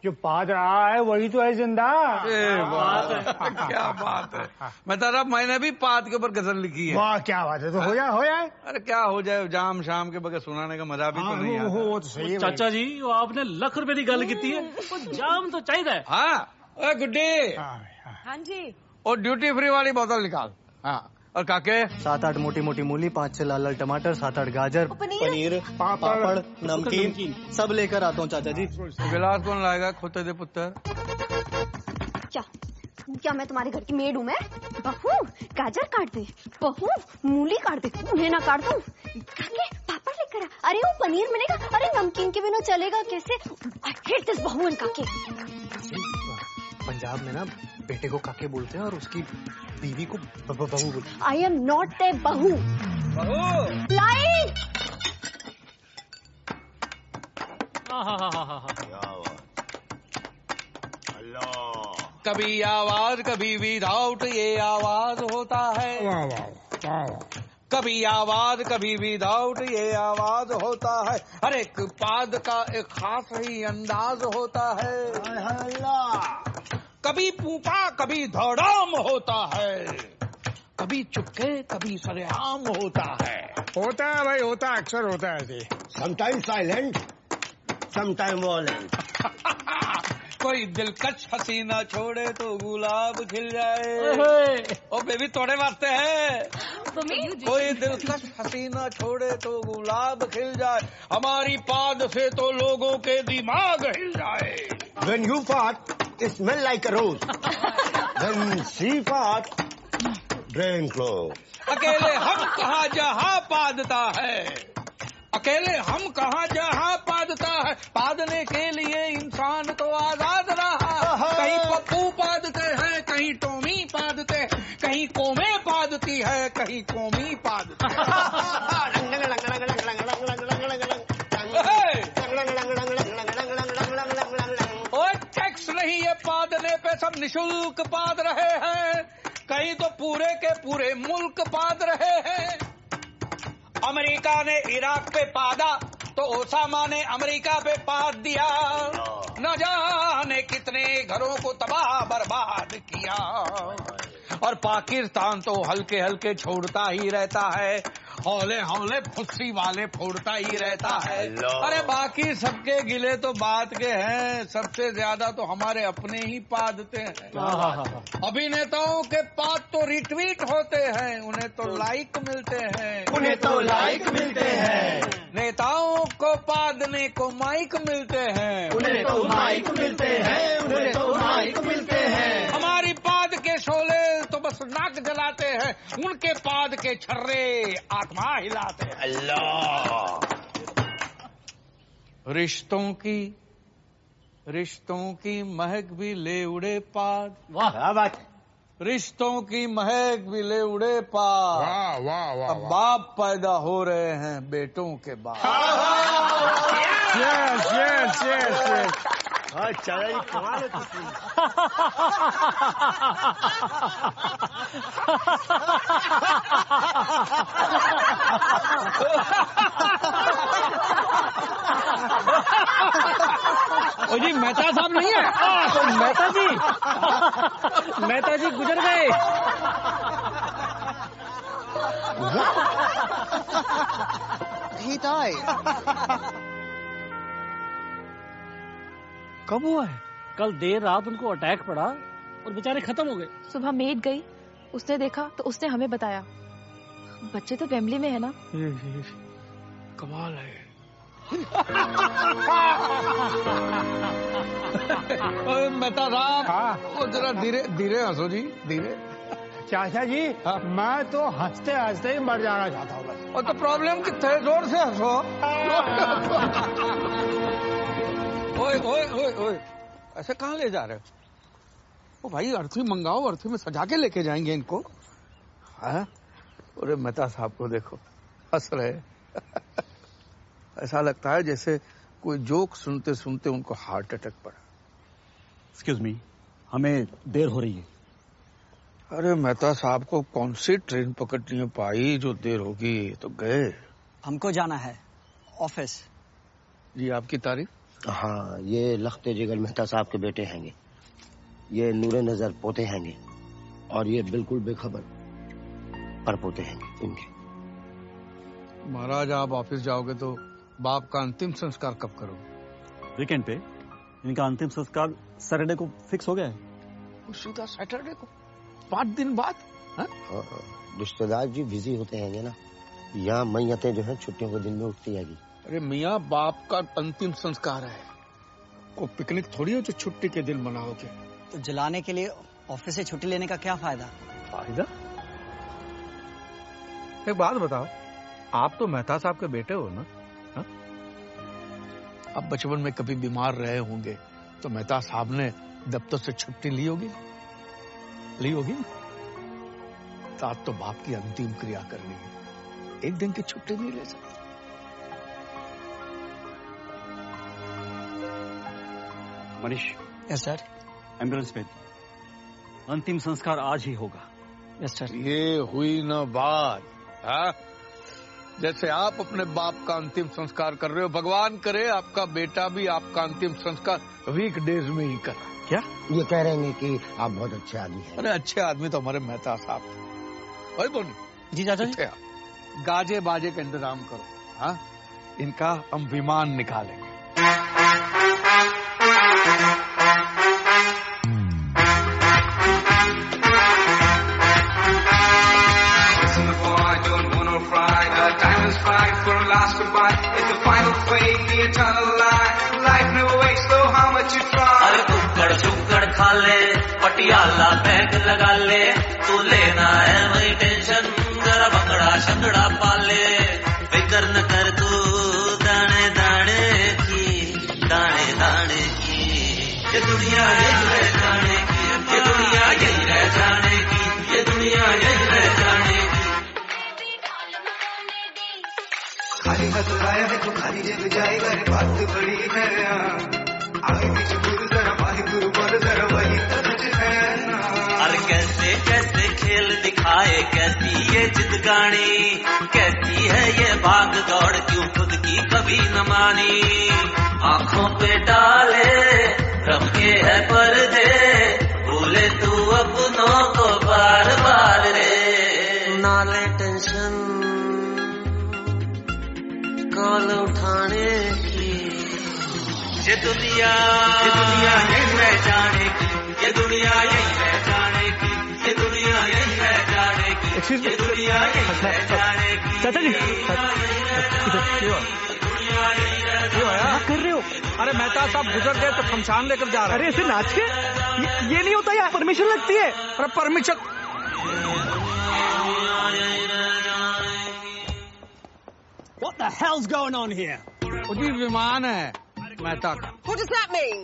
जो पाद रहा है वही तो है जिंदा। क्या बात है। मतलब मैंने भी पाद के ऊपर गजल लिखी है। वाह क्या बात है। तो हो जाए। अरे क्या हो जाए, जाम शाम के बगैर सुनाने का मजा भी तो नहीं आता। वो तो सही है चाचा जी, वो आपने लाख रुपए की गल की है, वो जाम तो चाहिए। हाँ गुड्डी। हाँ जी। और ड्यूटी फ्री वाली बोतल निकाल। हाँ और काके 7-8 मोटी मोटी मूली, 5-6 लाल लाल टमाटर, 7-8 गाजर, पनीर, पापड़, नमकीन सब लेकर आता हूँ चाचा जी। गिलास कौन लाएगा खोते दे पुत्र? क्या मैं तुम्हारे घर की मेड हूँ? मैं बहू गाजर काट दे, बहू मूली काट दे, उन्हें ना काट दूं। काके पापड़ लेकर आ। अरे वो पनीर मिलेगा, अरे नमकीन के बिना चलेगा कैसे? आई हेट दिस बहू एंड काके। पंजाब में ना बेटे को काके बोलते हैं और उसकी बीवी को बहू बोलते हैं। आई एम नॉट ए बहू। लाइट। कभी आवाज कभी विदाउट ये आवाज होता है। कभी आवाज कभी विदाउट ये आवाज होता है। हर एक पाद का एक खास ही अंदाज होता है। कभी पूपा कभी धड़ाम होता है, कभी चुपके कभी सरेआम होता है। होता है भाई, होता है, अक्सर होता है ऐसे। Sometime silent, sometime violent. कोई दिलकश हसीना छोड़े तो गुलाब खिल जाए। ओ बेबी तोड़े वास्ते है। कोई दिलकश हसीना छोड़े तो गुलाब खिल जाए। हमारी पाद से तो लोगों के दिमाग हिल जाए। When you fart, it smell like a rose. When she fart, drain close. अकेले हम कहाँ जहाँ पादता है, अकेले हम कहाँ जहाँ पादता है। पादने के लिए इंसान तो आजाद रहा। कहीं पप्पू पादते हैं, कहीं टोमी पादते हैं, कहीं कोमे पादती है, कहीं कोमी पादती टैक्स नहीं है पादने पे, सब निशुल्क पाद रहे हैं। कहीं तो पूरे के पूरे मुल्क पाद रहे हैं। अमेरिका ने इराक पे पादा तो ओसामा ने अमेरिका पे पाद दिया। न जाने कितने घरों को तबाह बर्बाद किया। और पाकिस्तान तो हल्के हल्के छोड़ता ही रहता है, हौले हौले फुस्सी वाले फोड़ता ही रहता है। अरे बाकी सबके गिले तो बात के हैं, सबसे ज्यादा तो हमारे अपने ही पादते हैं। अभिनेताओं के पाद तो रिट्वीट होते हैं, उन्हें तो लाइक मिलते हैं, उन्हें तो लाइक मिलते हैं। नेताओं को पादने को माइक मिलते हैं, उन्हें तो माइक मिलते हैं, उन्हें तो माइक मिलते हैं। हमारी पाद के शोले तो बस नाक जलाते हैं, उनके पाद के छर्रे आत्मा हिलाते हैं। अल्लाह। रिश्तों की महक भी ले उड़े पाद। वाह क्या बात। रिश्तों की महक भी ले उड़े पाद। वाह वाह वाह। अब बाप पैदा हो रहे हैं बेटों के बाद। Yes yes yes yes. चलो कमाल है। ओ जी मेहता साहब नहीं है? मेहता जी गुजर गए। He died. कब हुआ है? कल देर रात उनको अटैक पड़ा और बेचारे खत्म हो गए। सुबह मेड गई, उसने देखा तो उसने हमें बताया। बच्चे तो फैमिली में है ना। कमाल है। मेहता साहब, वो जरा धीरे धीरे हंसो जी, धीरे। चाचा जी, मैं तो हंसते हंसते ही मर जाना चाहता हूँ बस। और तो प्रॉब्लम कितने है, जोर से हंसो। ओए ओए ओए ओए, ऐसे कहाँ ले जा रहे हो? ओ भाई, अर्थी मंगाओ, अर्थी में सजा के लेके जाएंगे इनको। हाँ? अरे मेहता साहब को देखो, हंस रहे। ऐसा लगता है जैसे कोई जोक सुनते सुनते उनको हार्ट अटैक पड़ा। एक्सक्यूज मी, हमें देर हो रही है। अरे मेहता साहब को कौन सी ट्रेन पकड़नी है पाई जो देर होगी, तो गए। हमको जाना है ऑफिस। जी, आपकी तारीफ? हाँ, ये लखते जिगर मेहता साहब के बेटे हैंगे, ये नूरे नजर पोते हैंगे, और ये बिल्कुल बेखबर पर पोते हैंगे इनके। महाराज, आप ऑफिस जाओगे तो बाप का अंतिम संस्कार कब करोगे? वीकेंड पे। इनका अंतिम संस्कार सैटरडे को फिक्स हो गया है। सीधा सैटरडे को, 5 दिन बाद? रिश्तेदार जी बिजी होते हैं ना, यहाँ मैयतें जो है छुट्टियों के दिन में उठती हैगी। अरे मियाँ, बाप का अंतिम संस्कार है, को पिकनिक थोड़ी हो जो छुट्टी के दिन मनाओगे। तो जलाने के लिए ऑफिस से छुट्टी लेने का क्या फायदा? फायदा? एक बात बताओ, आप तो मेहता साहब के बेटे हो ना? हा? आप बचपन में कभी बीमार रहे होंगे तो मेहता साहब ने दफ्तर से छुट्टी ली होगी ना? तो आज तो बाप की अंतिम क्रिया करनी है, एक दिन की छुट्टी नहीं ले सकते। मनीष। Yes sir. एम्बुलेंस पे। अंतिम संस्कार आज ही होगा। Yes sir. ये हुई ना बात। हाँ? जैसे आप अपने बाप का अंतिम संस्कार कर रहे हो, भगवान करे आपका बेटा भी आपका अंतिम संस्कार वीकडेज में ही कर। क्या ये कह रहे हैं कि आप बहुत अच्छे आदमी हैं? अरे अच्छे आदमी तो हमारे मेहता साहब। अरे बोनी जी चाचा जी, गाजे बाजे का इंतजाम करो। हाँ, इनका हम विमान निकालेंगे। अरे कुक्कड़ चुक्कड़ खा ले, पटियाला बैग लगा ले, तू लेना है वही टेंशन, जरा भंगड़ा शंगड़ा पाले। फिक्र न कर तू दाने दाने की, दाने दाने की। ये दुनिया यही रह जाने की, ये दुनिया यही रह जाने की, ये दुनिया यही रह जाने की। खाली हाथ लाया है तो खाली जग जाएगा, रे बात बड़ी है। आगे पीछे गुरु जरा वाहे गुरु बोल जरा, वही तरज है ना। अरे कैसे कैसे खेल दिखाए, कैसी ये जिदगानी, कैसी है ये भाग दौड़, क्यों खुद की कभी न मानी। आंखों पे डाले रब के है पर्दे, भूले तू अपनों को बार बार रे। नाले टेंशन कॉल उठाने की, ये दुनिया यही रह जाने की, ये दुनिया यही रह जाने की, ये दुनिया यही रह जाने की, ये दुनिया यही रह जाने की। चाचा जी, क्या कर रहे हो? अरे मेहता साहब गुजर गए तो शमशान लेकर जा रहे हैं। अरे ऐसे नाच के ये नहीं होता यार, परमिशन लगती है। अरे permission? What the hell's going on here? जी विमान है मेहता का। What does that mean?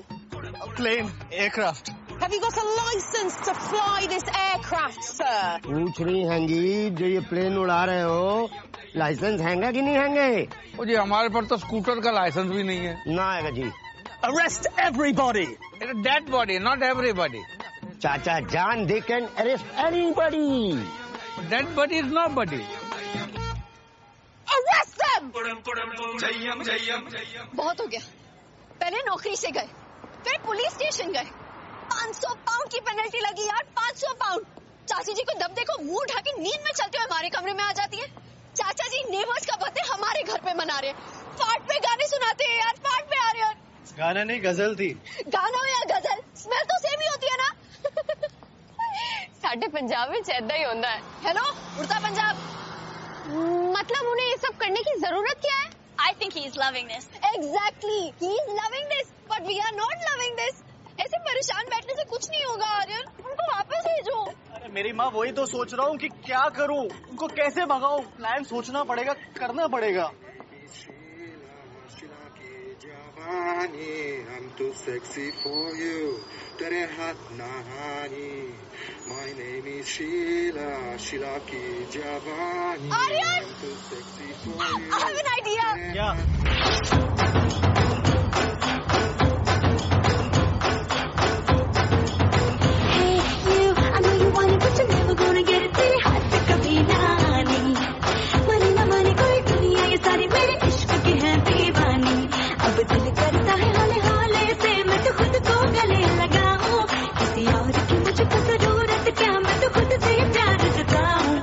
Plane, aircraft. Have you got a license to fly this aircraft, sir? पूछ रही हैंगी, जो ये प्लेन उड़ा रहे हो, लाइसेंस हैंगा कि नहीं हैंगे? ओ जी, हमारे पर तो स्कूटर का लाइसेंस भी नहीं है। ना आएगा जी। Arrest everybody. Dead body, not everybody. चाचा जान, they can arrest anybody. Dead body is nobody. Arrest them! बहुत हो गया। पहले नौकरी से गए, फिर पुलिस स्टेशन गए, 500 पाउंड की पेनल्टी लगी यार, 500 पाउंड। चाची जी को दब देखो, मुंह ढा के नींद में चलते हुए हमारे कमरे में आ जाती है। चाचा जी नेबर्स का बर्थडे हमारे घर पे मना रहे, फाट पे गाने सुनाते हैं यार, फाट पे आ रहे हैं। गाना नहीं, गजल थी। गाना हो या गजल, स्मेल तो सेम ही होती है ना। साडे पंजाब में ऐदा ही होंदा है। हेलो, उड़ता पंजाब। मतलब उन्हें ये सब करने की जरूरत क्या है? I think he is loving this. Exactly, he is loving this, but we are not loving this. ऐसे परेशान बैठने से कुछ नहीं होगा आर्यन, उनको वापस भेजो। अरे मेरी माँ, वही तो सोच रहा हूँ कि क्या करूँ, उनको कैसे भगाऊं। प्लान सोचना पड़ेगा, करना पड़ेगा। I'm too sexy for you. तेरे हाथ नहानी. My name is Sheila. Sheila की जवानी. Aryan! I'm too sexy for you. I have an idea. क्या? Hey you, I know you want it, but you're never gonna get it. तेरे हाथ से कभी ना आनी. माने ना माने कोई दुनिया ये सारी मेरे इश्क की है दीवानी. अब दिल करता है हाले हाले से मैं तो खुद को गले लगाऊं. किसी और की मुझको जरूरत क्या, मैं तो खुद से प्यार जताऊं.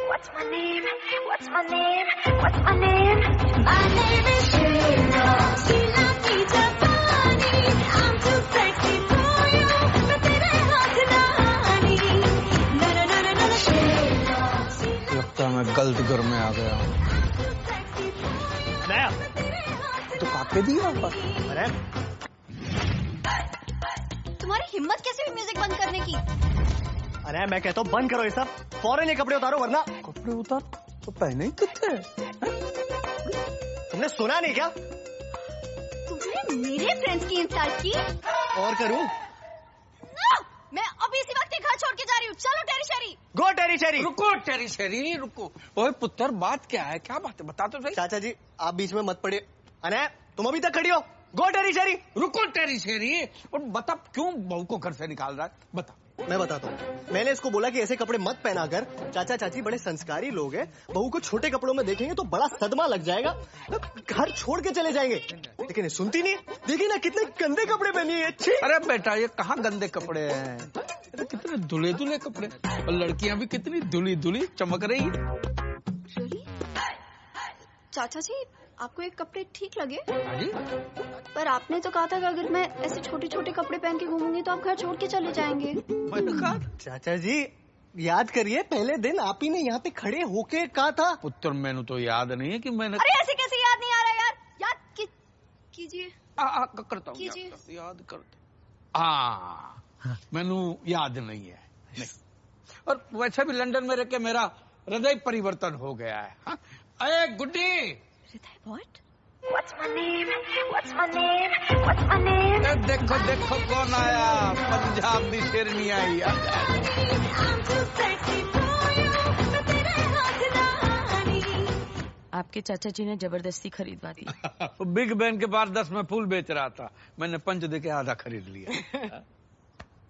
What's my name? What's my name? What's my name? My name is Sheila. Sheila की जवानी. I'm too sexy for you. मैं तेरे हाथ नहानी. ना ना ना ना ना Sheila. लगता है मैं गलत घर में आ गया हूँ। नया तो काके दिया। अरे तुम्हारी हिम्मत कैसे हुई म्यूजिक बंद करने की? अरे मैं कहता हूँ बंद करो ये सब, फौरन ये कपड़े उतारो वरना। कपड़े उतार तो पहने ही कितने। तुमने सुना नहीं क्या? तुमने मेरे फ्रेंड्स की इंसल्ट की। और करूँ? मैं अभी इसी वक्त घर छोड़ के जा रही हूँ। चलो टेरी शेरी। गो टेरी शेरी। रुको टेरी शेरी रुको। ओए पुत्र, बात क्या है? क्या बात है, बता तो सही। चाचा जी आप बीच में मत पड़िए। अने तुम अभी तक खड़ी हो। गो टेरी शेरी। रुको टेरी शेरी, और बता क्यों बहू को घर से निकाल रहा है, बता। मैं बताता हूँ। मैंने इसको बोला कि ऐसे कपड़े मत पहना कर, चाचा चाची बड़े संस्कारी लोग हैं, बहू को छोटे कपड़ों में देखेंगे तो बड़ा सदमा लग जाएगा, घर छोड़ के चले जाएंगे। लेकिन सुनती नहीं। देखिए ना कितने गंदे कपड़े पहनी है। अरे बेटा ये कहाँ गंदे कपड़े हैं, अरे कितने धुले धुले कपड़े, और लड़कियां भी कितनी धुली धुली चमक रही है। चाचा जी आपको ये कपड़े ठीक लगे? अरे पर आपने तो कहा था कि अगर मैं ऐसे छोटे छोटे कपड़े पहन के घूमूंगी तो आप घर छोड़ के चले जाएंगे। चाचा जी याद करिए, पहले दिन आप ही ने यहाँ पे खड़े होके कहा था। पुत्र मैंने तो याद नहीं है कि मैंने। अरे ऐसे कैसे याद नहीं आ रहा यार, याद कीजिए। करता हूँ याद करते। हाँ मैनू याद नहीं है, नहीं। और वैसे भी लंदन में रह के मेरा हृदय परिवर्तन हो गया है। हाँ? अरे गुड्डी। What? What's my name? What's my name? What's my name? देखो देखो कौन आया, पंजाब की शेरनी आई। आपके चाचा जी ने जबरदस्ती खरीदवा दी। बिग बैन के पास 10 में फूल बेच रहा था, मैंने 5 दे के आधा खरीद लिया।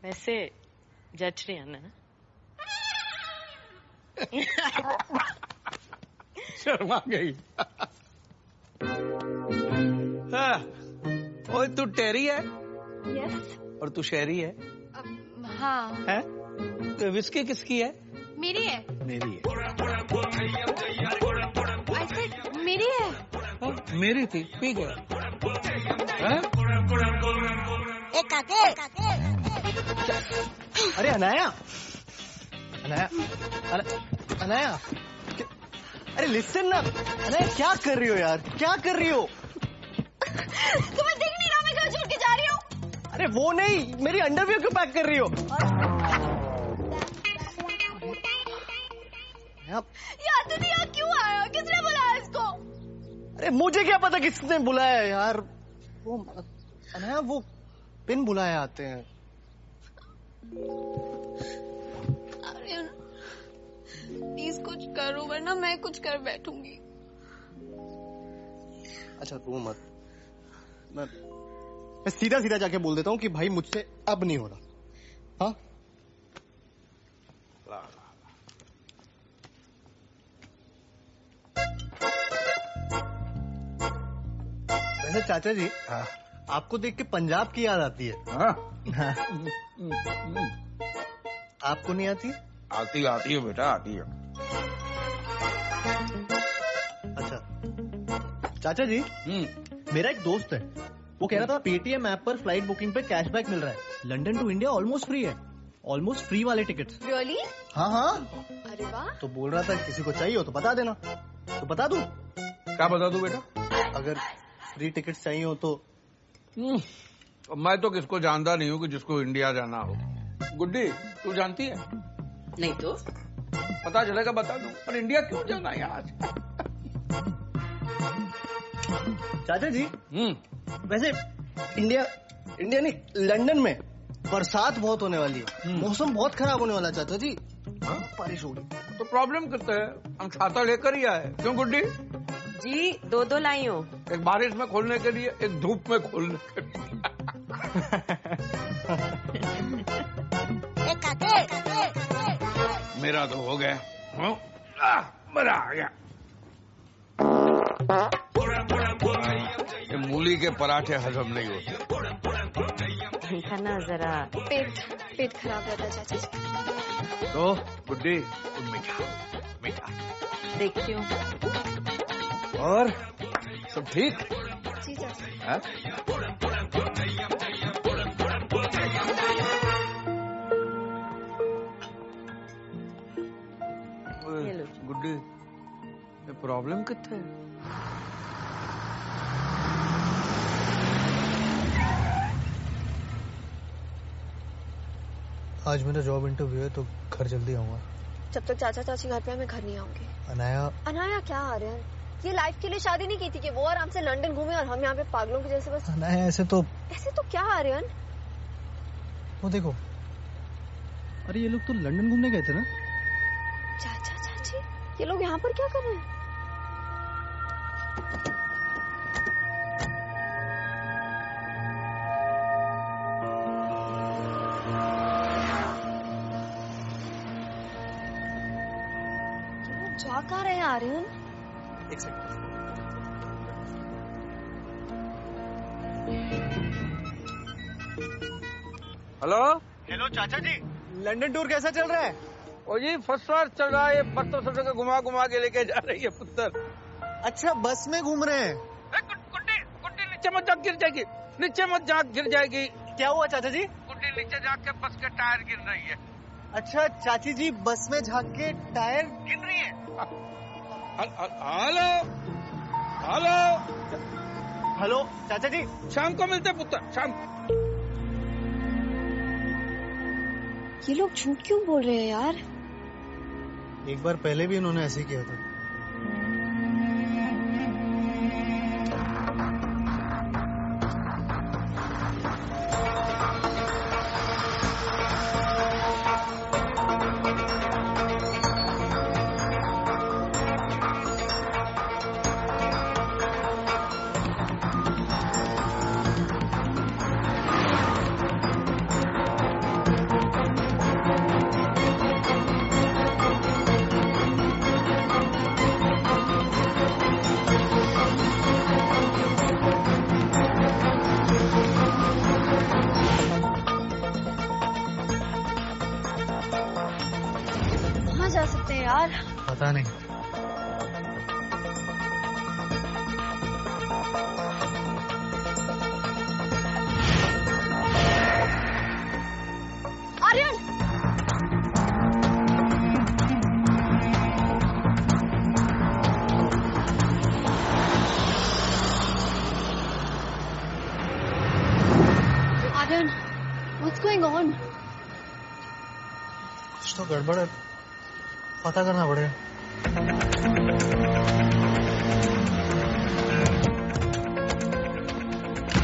वैसे जच रही है ना? शर्मा गई। ओए तू टेरी है? यस। और तू शहरी है? हाँ। है? तो विस्की किसकी है? मेरी है। मेरी है। मेरी है। मेरी थी, पी गया। अरे अनाया, अनाया, अनाया, अरे लिसन ना, अनाया क्या कर रही हो यार, क्या कर रही हो? तुम्हें दिख नहीं रहा मैं घर छोड़ के जा रही हूँ? अरे वो नहीं, मेरी अंडरवियर क्यों पैक कर रही हो? यार दीदी यहाँ क्यों आया, किसने बुलाया इसको? अरे मुझे क्या पता किसने बुलाया यार, वो अनाया वो पिन बुलाए आते हैं। प्लीज कुछ करो वरना मैं कुछ कर बैठूंगी। अच्छा रो मत, मैं सीधा सीधा जाके बोल देता हूँ कि भाई मुझसे अब नहीं हो रहा। हाँ वैसे चाचा जी, आपको देख के पंजाब की याद आती है। आपको नहीं आती? आती आती है बेटा, आती है। अच्छा चाचा जी, मेरा एक दोस्त है, वो कह रहा था पेटीएम ऐप पर फ्लाइट बुकिंग पे कैशबैक मिल रहा है, London to India almost free है, ऑलमोस्ट फ्री वाले टिकट्स। रियली? हाँ हाँ। अरे वाह। तो बोल रहा था किसी को चाहिए हो तो बता देना, तो बता दूं? क्या बता दूं बेटा? अगर फ्री टिकट चाहिए हो तो। मैं तो किसको जानता नहीं हूँ कि जिसको इंडिया जाना हो। गुड्डी तू जानती है? नहीं तो पता चलेगा बता दूं। पर इंडिया क्यों जाना है आज? चाचा जी वैसे इंडिया नहीं, लंदन में बरसात बहुत होने वाली है, मौसम बहुत खराब होने वाला है चाचा जी। बारिश होगी तो प्रॉब्लम कितना है, हम छाता लेकर ही आए। क्यों गुड्डी जी? दो लाई हो, एक बारिश में खोलने के लिए, एक धूप में खोलने के लिए। मेरा तो हो गया, मजा आ गया। ये मूली के पराठे हजम नहीं होते। इनका ना जरा पेट खराब रहता है चाचा जी। तो गुड्डी मीठा देखती हूँ। और सब ठीक? जी चाचा। गुड्डी ये प्रॉब्लम कितने है? आज मेरा जॉब इंटरव्यू है तो घर जल्दी आऊंगा। जब तक चाचा चाची घर पे है मैं घर नहीं आऊंगी। अनाया क्या आर्यन, ये लाइफ के लिए शादी नहीं की थी कि वो आराम से लंदन घूमे और हम यहाँ पे पागलों के जैसे बस। अनाया ऐसे तो क्या आर्यन? वो देखो, अरे ये लोग तो लंदन घूमने गए थे ना। चाचा चाची ये लोग यहाँ पर क्या कर रहे हैं? जा कहाँ रहे हैं आर्यन? एक सेकंड। हेलो चाचा जी, लंदन टूर कैसा चल रहा है? ओ जी फर्स्ट क्लास चल रहा है। बस तो घुमा के लेके जा रही है पुत्र। अच्छा बस में घूम रहे हैं? गुड्डी नीचे मत जा, गिर जाएगी। नीचे मत जा, गिर जाएगी। क्या हुआ चाचा जी? गुड्डी नीचे जाके बस के टायर गिर रही है। अच्छा चाची जी बस में झाँक के टायर गिर रही है। हेलो चाचा जी, शाम को मिलते पुत्र, शाम। ये लोग झूठ क्यों बोल रहे हैं यार? एक बार पहले भी इन्होंने ऐसे ही किया था। जा सकते हैं यार? पता नहीं। Aryan! Aryan, what's going on? कुछ तो गड़बड़ है, पता करना पड़ेगा।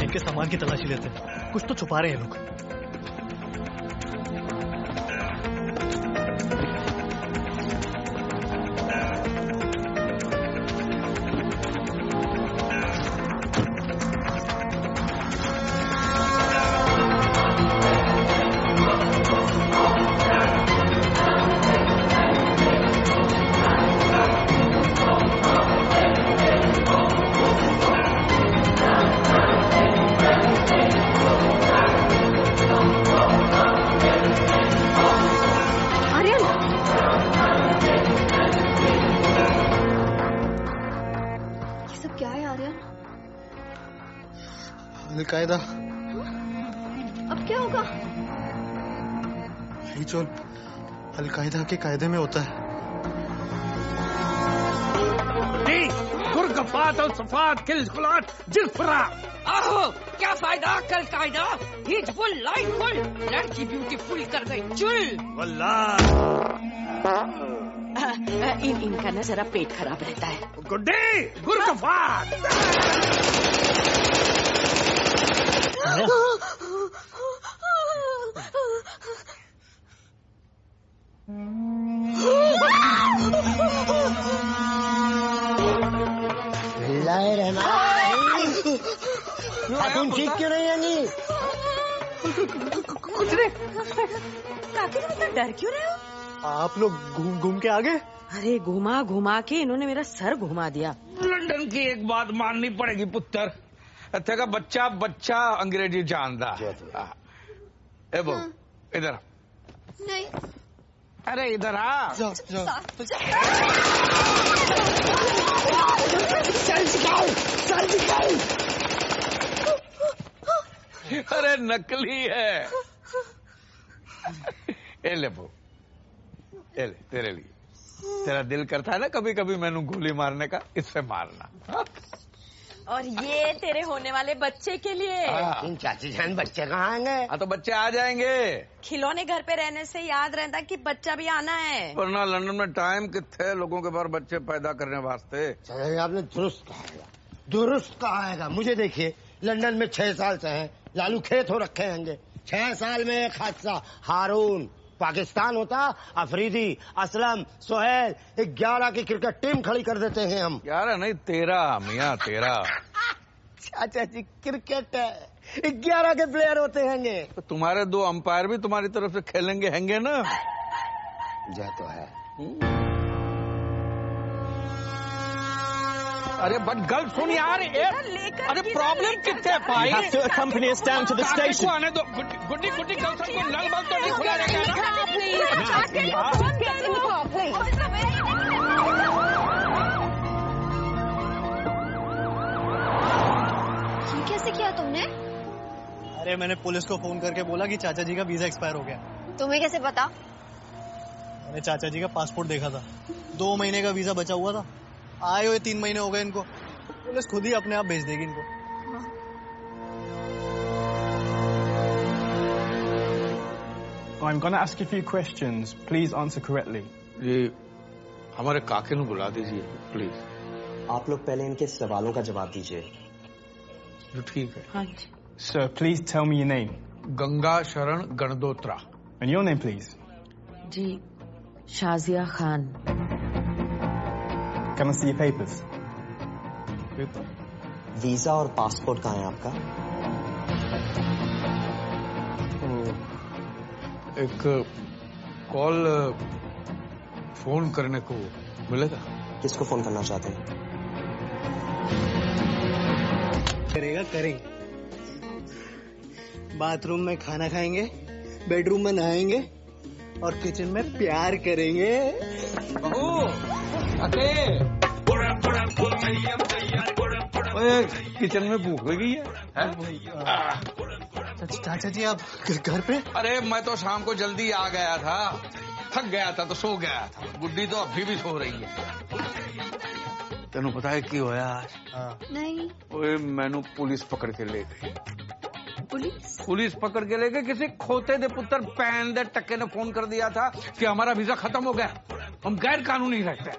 इनके सामान की तलाशी लेते हैं, कुछ तो छुपा रहे हैं लोग। अलकायदा। अब क्या होगा? यही जो अलकायदा के कायदे में होता है। गुड्डी गुरगफात और सफात खिलखिलाट जिस्फरा। आहो क्या फायदा कल कायदा, हिजबुल लाइफुल, लड़की ब्यूटीफुल कर गई चुल। इनका ना जरा पेट खराब रहता है। गुड्डी गुरगफात। तुम ठीक क्यों नहीं आएंगी? कुछ नहीं। काकी तुम इतना डर क्यों रहे हो? आप लोग घूम के आ गए? अरे घुमा घुमा के इन्होंने मेरा सर घुमा दिया। लंदन की एक बात माननी पड़ेगी पुत्र, तेरा बच्चा बच्चा अंग्रेजी जानता है। ए बो इधर नहीं। अरे इधर आ। जाओ। अरे नकली है। ए ले बो, ए ले तेरे लिए। तेरा दिल करता है ना कभी कभी मैंने गोली मारने का, इससे मारना। और ये तेरे होने वाले बच्चे के लिए। इन चाची जान बच्चे कहाँ आएंगे? हाँ तो बच्चे आ जाएंगे। खिलौने घर पे रहने से याद रहता कि बच्चा भी आना है। वरना लंदन में टाइम कितने लोगों के पास बच्चे पैदा करने वास्ते। आपने दुरुस्त कहा है। मुझे देखिए, लंदन में 6 साल से हैं, लालू खेत हो रखे होंगे। 6 साल में एक हादसा। हारून पाकिस्तान होता, अफरीदी, असलम, सोहेल, 11 की क्रिकेट टीम खड़ी कर देते हैं हम। 11 नहीं 13 मियाँ 13। चाचा जी क्रिकेट है, 11 के प्लेयर होते हैंगे। तो तुम्हारे 2 अंपायर भी तुम्हारी तरफ से खेलेंगे हैंगे ना। जय तो है। अरे बट गल सुन यार, अरे प्रॉब्लम कितने पाई। You have to accompany us down to the station. आने दो। गुड्डी गुड्डी कल तक को नल बल्ब तो नहीं खुला ये कैसे किया तुमने? अरे मैंने पुलिस को फोन करके बोला कि चाचा जी का वीजा एक्सपायर हो गया। तुम्हें कैसे पता? मैंने चाचा जी का पासपोर्ट देखा था, 2 महीने का वीजा बचा हुआ था। आए हुए 3 महीने हो गए इनको। पुलिस खुद ही अपने आप भेज देगी इनको। I'm going to ask you a few questions. Please answer correctly. ये हमारे काके ਨੂੰ बुला दीजिए प्लीज। आप लोग पहले इनके सवालों का जवाब दीजिए। जो ठीक है। हाँ जी। Sir, please tell me your name. Ganga Sharan Gandotra. And your name, please. जी Shazia Khan. Can I see your papers? Visa और पासपोर्ट कहाँ है आपका? एक कॉल फोन करने को मिलेगा। किसको फोन करना चाहते हैं? करेंगे। बाथरूम में खाना खाएंगे, बेडरूम में नहाएंगे और किचन में प्यार करेंगे। किचन में भूख लगी है? चाचा जी आप घर पे? अरे मैं तो शाम को जल्दी आ गया था, थक गया था तो सो गया था। गुड्डी तो अभी भी सो रही है। तेनू पता है क्यों होया आज? नहीं। ओए मैनू पुलिस पकड़ के ले गई। पुलिस पकड़ के ले गए। किसी खोते दे पुत्र पैन दे टक्के ने फोन कर दिया था कि हमारा वीजा खत्म हो गया, हम गैर कानूनी रहते हैं।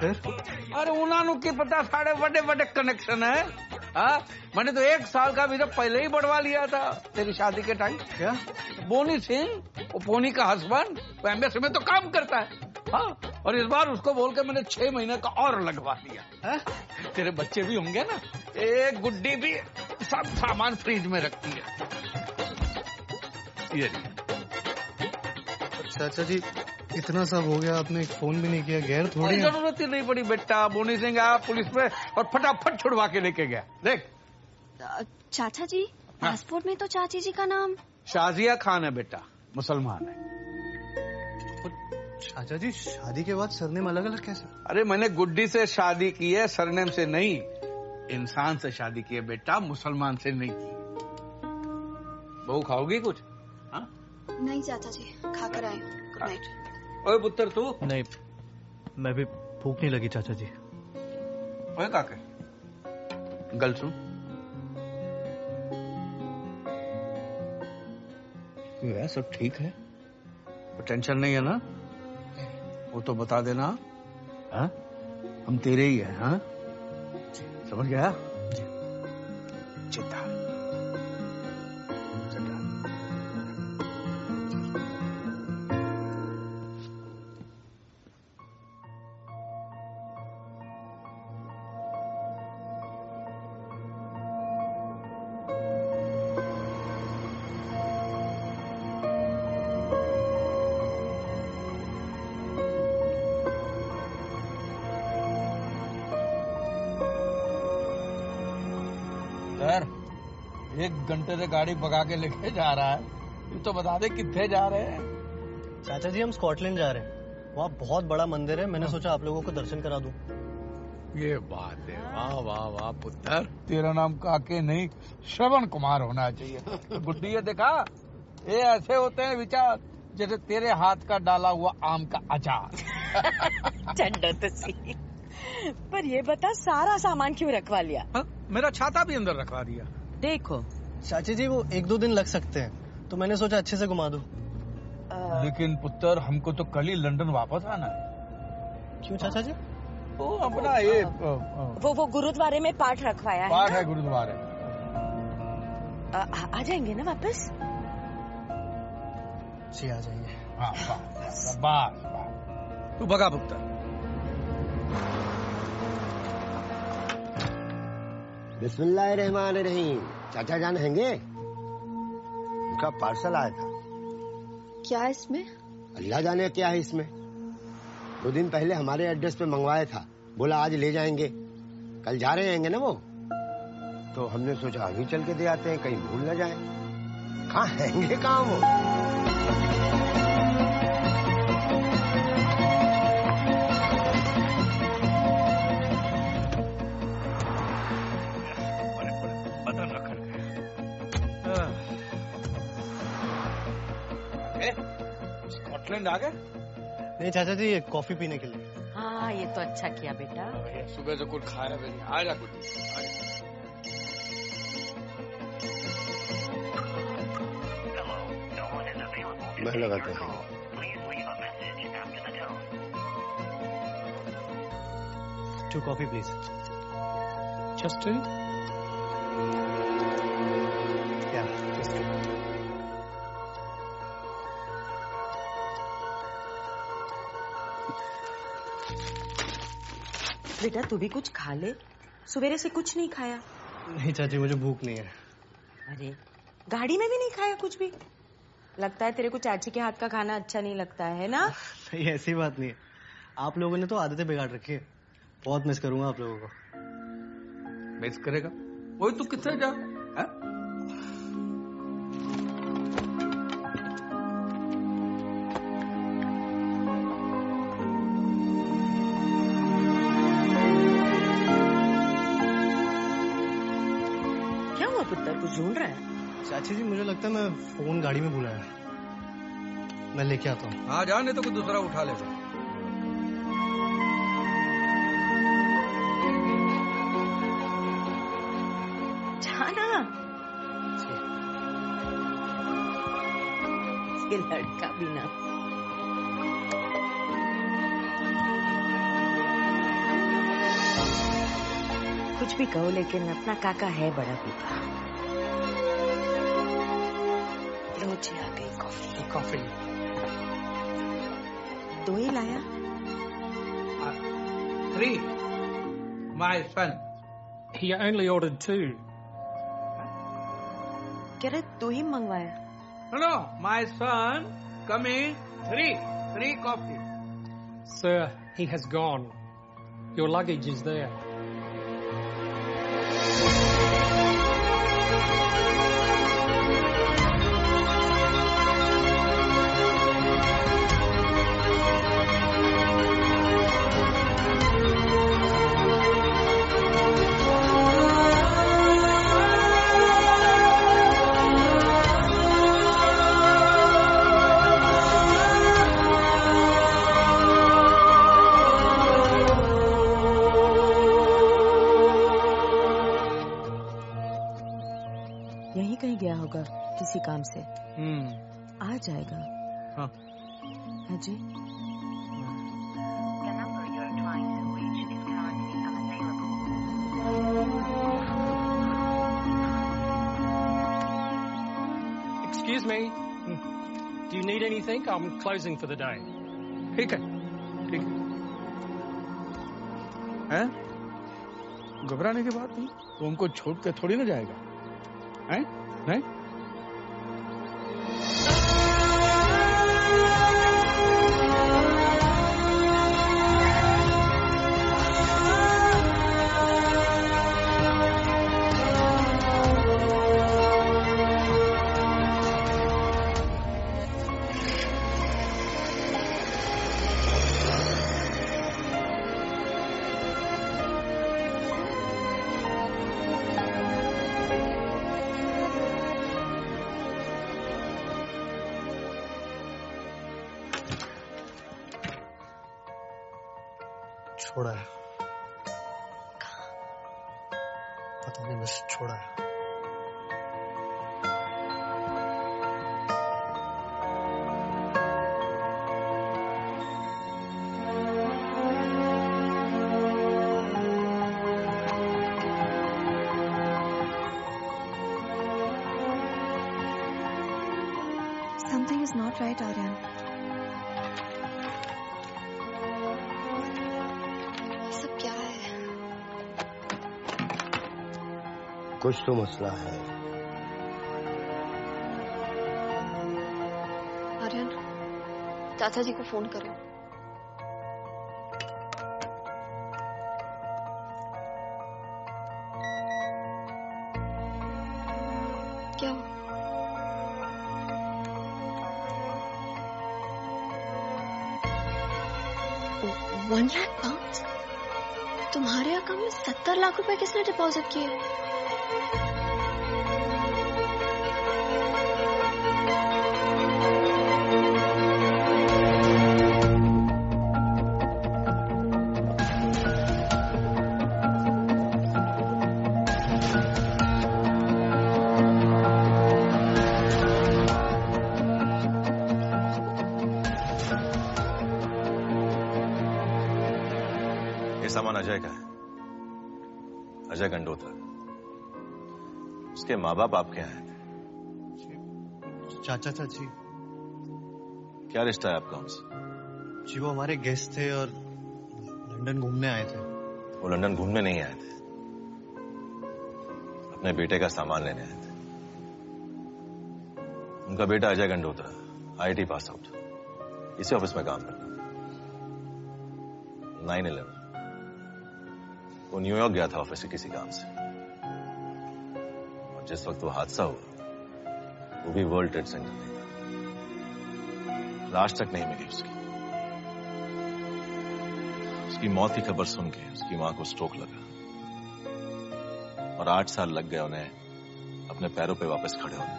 अरे उन्होंने की पता, साढ़े बड़े बड़े कनेक्शन है। मैंने तो 1 साल का वीजा पहले ही बढ़वा लिया था तेरी शादी के टाइम। क्या? बोनी सिंह, वो पोनी का हस्बैंड, वो एम्बेसी में तो काम करता है। हाँ, और इस बार उसको बोल के मैंने 6 महीने का और लगवा दिया। तेरे बच्चे भी होंगे ना, एक गुड्डी भी सब सामान फ्रिज में रखती है। ये चाचा जी इतना सब हो गया, आपने एक फोन भी नहीं किया। गैर थोड़ी जरूरत ही नहीं पड़ी बेटा। बोनी सिंह आया पुलिस में और फटाफट छुड़वा के लेके गया। देख चाचा जी, पासपोर्ट में तो चाची जी का नाम शाजिया खान है बेटा, मुसलमान है। चाचा जी शादी के बाद सरनेम अलग अलग कैसे? अरे मैंने गुड्डी से शादी की है, सरनेम से नहीं। इंसान से शादी की है बेटा, मुसलमान से नहीं की। बहू खाओगी कुछ? हाँ? नहीं चाचा जी, खाकर आए हूँ। Good night. ओए पुत्र तू? नहीं, मैं भी भूख नहीं लगी चाचा जी। ओए काके, गल सुन। क्यों है, सब ठीक है? तो टेंशन नहीं है ना? वो तो बता देना। हाँ? हम तेरे ही हैं, हाँ? समझ गया? चिंता। सर, 1 घंटे से गाड़ी भगा के लेके जा रहा है। ये तो बता दे कितने जा रहे हैं? चाचा जी हम स्कॉटलैंड जा रहे हैं। वहाँ बहुत बड़ा मंदिर है, मैंने सोचा आप लोगों को दर्शन करा दूं। ये बात है, वाह वाह वाह पुत्र। तेरा नाम काके नहीं श्रवण कुमार होना चाहिए। गुड्डी ये देखा, ये ऐसे होते हैं विचार जैसे तेरे हाथ का डाला हुआ आम का अचार। चंडो तो सी। पर ये बता सारा सामान क्यों रखवा लिया? हा? मेरा छाता भी अंदर रखवा दिया। देखो चाची जी वो 1-2 दिन लग सकते हैं, तो मैंने सोचा अच्छे से घुमा दूं। लेकिन पुत्र हमको तो कल ही लंदन वापस आना है। क्यों चाचा जी? वो अपना ये वो गुरुद्वारे में पाठ रखवाया है। पाठ है गुरुद्वारे। आ जाएंगे ना वापस? जी आ जाएंगे। हाँ बस तू भगा पुत्र। बिस्मिल्लाहिर्रहमानिर्रहीम। चाचा जान हैंगे? उनका पार्सल आया था। क्या है इसमें? अल्लाह जाने क्या है इसमें। 2 दिन पहले हमारे एड्रेस पे मंगवाया था, बोला आज ले जाएंगे। कल जा रहे हैं ना वो, तो हमने सोचा अभी चल के दे आते हैं, कहीं भूल न जाए। कहाँ हैंगे कहाँ वो? स्कॉटलैंड आ गए? नहीं चाचा जी, ये कॉफी पीने के लिए। हाँ ये तो अच्छा किया बेटा। सुबह से कुछ खाया भी नहीं। आ जा कुछ। मैं लगाता हूँ। Two coffee please. Just 2? Yeah, just 2. बेटा तू भी कुछ खा ले, सवेरे से कुछ नहीं खाया। नहीं चाची, मुझे भूख नहीं है। अरे गाड़ी में भी नहीं खाया कुछ भी? लगता है तेरे को चाची के हाथ का खाना अच्छा नहीं लगता है ना? नहीं ऐसी बात नहीं है, आप लोगों ने तो आदतें बिगाड़ रखी है। बहुत मिस करूंगा आप लोगों को। मिस करेगा? वही तू कितने जा? पुत्र कुछ ढूंढ रहा है? चाची जी मुझे लगता है मैं फोन गाड़ी में भूला है, मैं लेके आता हूँ। हाँ जा, नहीं तो कोई दूसरा उठा लेगा। जाना। ये लड़का भी ना। कुछ भी कहो लेकिन अपना काका है बड़ा पीपा। रोज आ गई कॉफी। 2 ही लाया? 3, my son. He only ordered 2. कह रहे 2 ही मंगवाया? No, my son, come in. 3 coffee. Sir, he has gone. Your luggage is there. होगा किसी काम से। आ जाएगा। हाँ जी। Excuse me. Do you need anything? I'm closing for the day. ठीक है, ठीक है। घबराने की बात नहीं, तो हमको छोड़ के थोड़ी ना जाएगा, हैं? नहीं? छोड़ा है, पता नहीं बस छोड़ा है। Something is not right, Aryan. सब क्या है? कुछ तो मसला है। आर्यन, चाचा जी को फोन करो। क्या? 1 लाख पाउंड? तुम्हारे अकाउंट में 70 लाख रुपए किसने डिपॉजिट किए? सामान अजय का है, अजय गंडोत्रा। उसके माँ बाप आपके यहाँ थे। चाचा चाची। क्या रिश्ता है आपका उनसे? जी वो हमारे गेस्ट थे और लंदन घूमने आए थे। वो लंदन घूमने नहीं आए थे, अपने बेटे का सामान लेने आए थे। उनका बेटा Ajay Gandotra IIT pass out, इसी ऑफिस में काम करता था। 9/11 वो न्यूयॉर्क गया था ऑफिस से किसी काम से, और जिस वक्त वो हादसा हुआ वो भी वर्ल्ड ट्रेड सेंटर में था। लाश तक नहीं मिली उसकी। उसकी मौत की खबर सुन के उसकी मां को स्ट्रोक लगा और 8 साल लग गए उन्हें अपने पैरों पे वापस खड़े होने।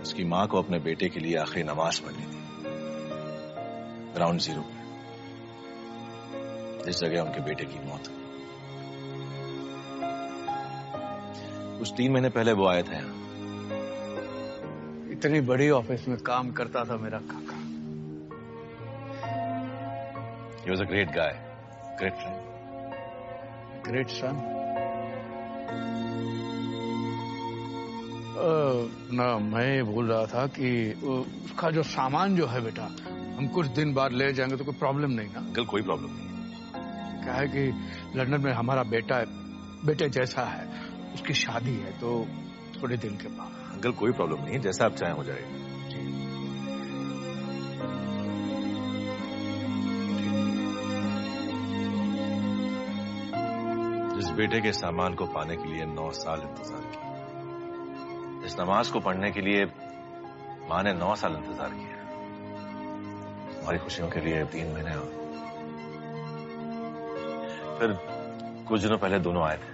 उसकी मां को अपने बेटे के लिए आखिरी नमाज पढ़नी थी ग्राउंड जीरो पे, जिस जगह उनके बेटे की मौत हुई। कुछ 3 महीने पहले वो आए थे यहाँ। इतनी बड़ी ऑफिस में काम करता था मेरा काका। He was a great guy, great friend, great son. ना मैं बोल रहा था कि उसका जो सामान जो है बेटा, हम कुछ दिन बाद ले जाएंगे तो कोई प्रॉब्लम नहीं ना? अंकल कोई प्रॉब्लम नहीं। क्या है कि लंदन में हमारा बेटे जैसा है, उसकी शादी है तो थोड़े दिन के बाद। अंकल कोई प्रॉब्लम नहीं है, जैसा आप चाहें हो जाएगा। जिस बेटे के सामान को पाने के लिए 9 साल इंतजार किया, इस नमाज को पढ़ने के लिए मां ने 9 साल इंतजार किया, हमारी खुशियों के लिए 3 महीने और फिर कुछ दिनों पहले दोनों आए थे।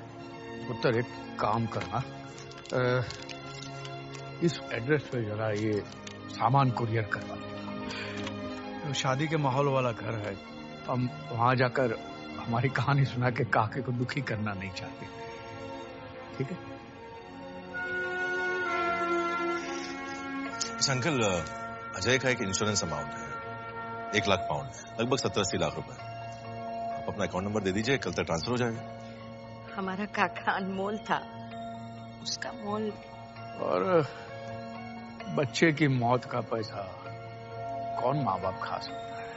उत्तर एक काम करना, इस एड्रेस पे जरा ये सामान कुरियर करवा। तो शादी के माहौल वाला घर है, हम वहां जाकर हमारी कहानी सुना के काके को दुखी करना नहीं चाहते। ठीक है? अंकल, अजय का एक इंश्योरेंस अमाउंट है 1 लाख पाउंड, लगभग 70-80 लाख रुपए। आप अपना अकाउंट नंबर दे दीजिए, कल तक ट्रांसफर हो जाएगा। हमारा काका अनमोल था, उसका मोल। और बच्चे की मौत का पैसा कौन माँ बाप खा सकता है?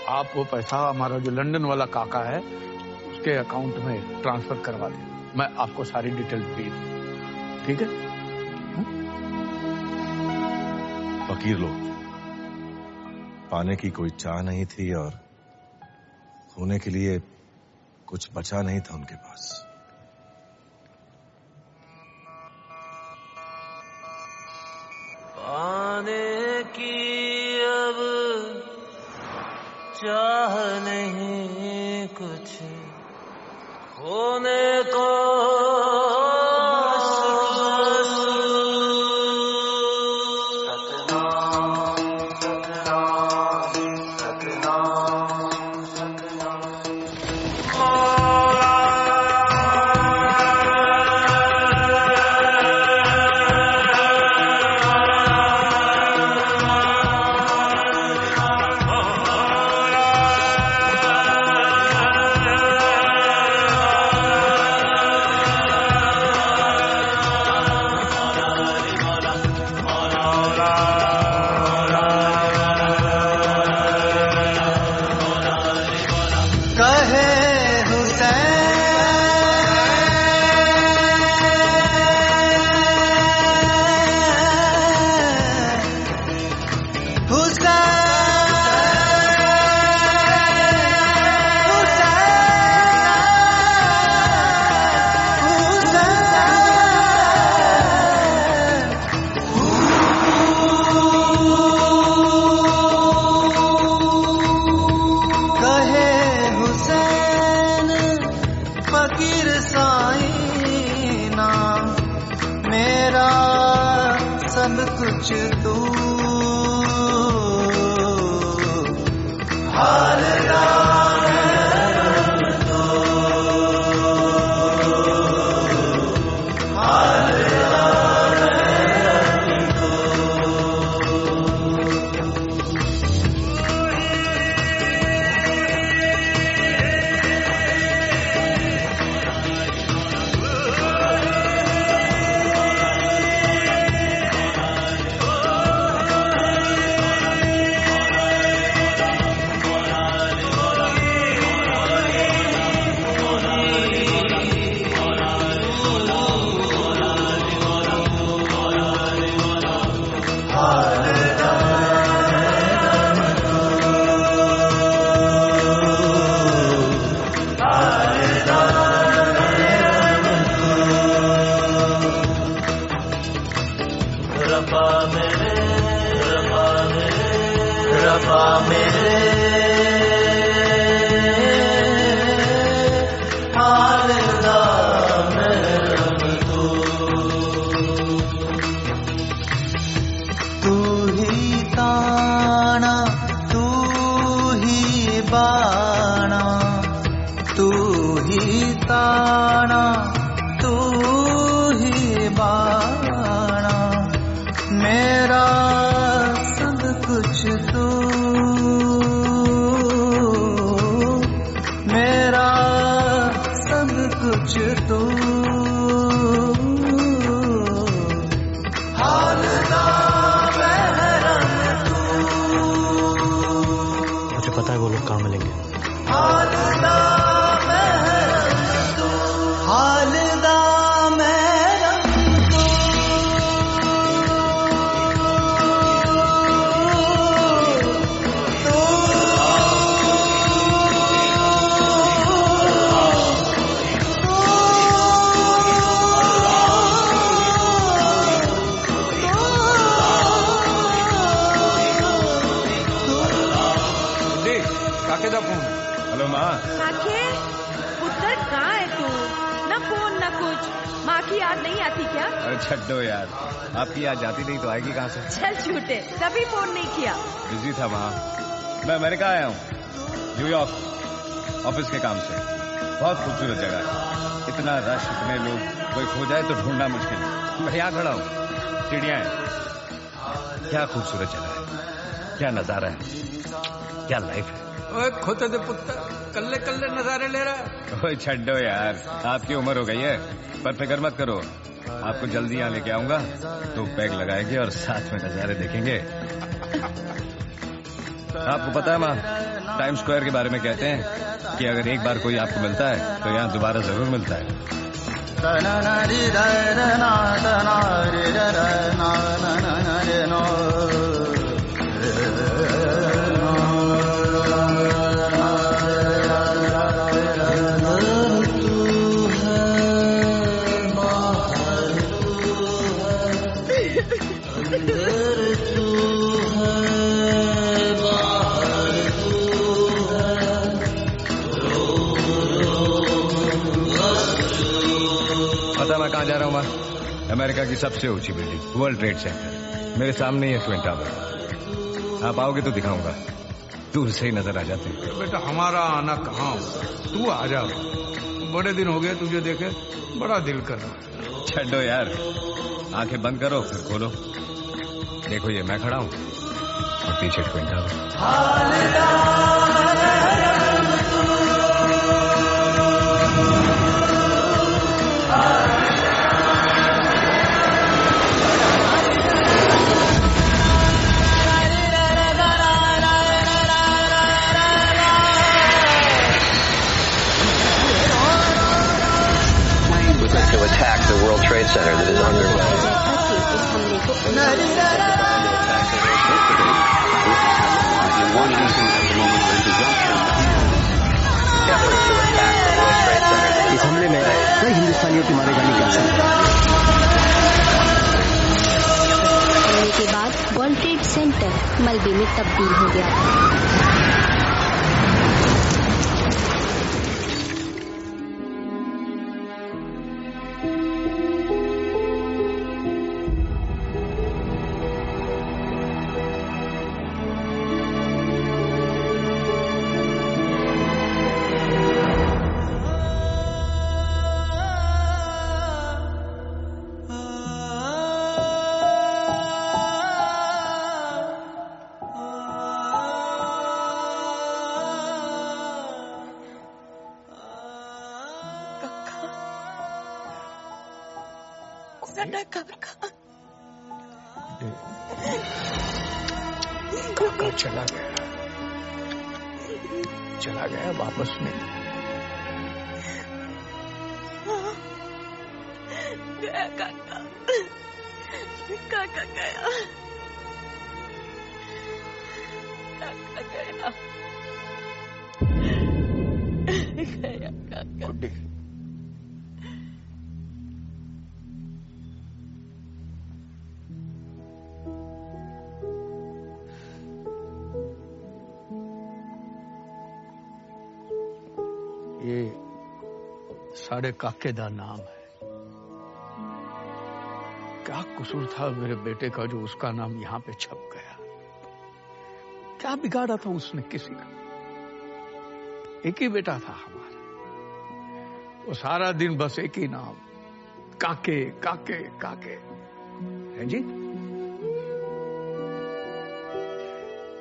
आप वो पैसा हमारा जो लंदन वाला काका है उसके अकाउंट में ट्रांसफर करवा दें। मैं आपको सारी डिटेल दे दूं, ठीक है? फकीर लोग, पाने की कोई चाह नहीं थी और होने के लिए कुछ बचा नहीं था उनके पास। पाने की अब चाह नहीं कुछ होने को छड्डो यार, आपकी याद जाती नहीं तो आएगी कहाँ से? चल झूठे, कभी फोन नहीं किया। बिजी था वहाँ। मैं अमेरिका आया हूँ, न्यूयॉर्क, ऑफिस के काम से। बहुत खूबसूरत जगह है, इतना रश, इतने लोग, कोई खो जाए तो ढूंढना मुश्किल है। मैं यहाँ खड़ा हूँ, चिड़िया है, क्या खूबसूरत जगह है, क्या नजारा है, क्या लाइफ है। ओए खोते दे पुत्र, कल्ले कल्ले नजारे ले रहा है। ओए छड्डो यार, आपकी उम्र हो गई है, पर फिक्र मत करो, आपको जल्दी यहाँ लेके आऊंगा, तो पैग लगाएंगे और साथ में नजारे देखेंगे। आपको पता है माँ, टाइम स्क्वायर के बारे में कहते हैं कि अगर एक बार कोई आपको मिलता है तो यहाँ दोबारा जरूर मिलता है। कहाँ जा रहा हूँ मैं? अमेरिका की सबसे ऊंची बिल्डिंग, वर्ल्ड ट्रेड सेंटर, मेरे सामने ही है ट्विन टावर। आप आओगे तो दिखाऊंगा, दूर से ही नजर आ जाते हैं। बेटा हमारा आना कहाँ, तू आ जा, बड़े दिन हो गए तुझे देखे, बड़ा दिल कर रहा। छड्डो यार, आंखें बंद करो फिर खोलो, देखो ये मैं खड़ा हूँ और पीछे twin tower. To attack the World Trade Center that is underway. इस हमले में कई हिंदुस्तानियों के मारे जाने की आशंका। हमले के बाद वर्ल्ड ट्रेड सेंटर मलबे में तब्दील हो गया। काका चला गया वापस नहीं। गया काका, काका गया, काका गया, गया काका। गुड्डी ये साढ़े काके दा नाम है। क्या कसूर था मेरे बेटे का जो उसका नाम यहाँ पे छप गया? क्या बिगाड़ा था उसने किसी का? एक ही बेटा था हमारा, वो सारा दिन बस एक ही नाम, काके काके काके। है जी,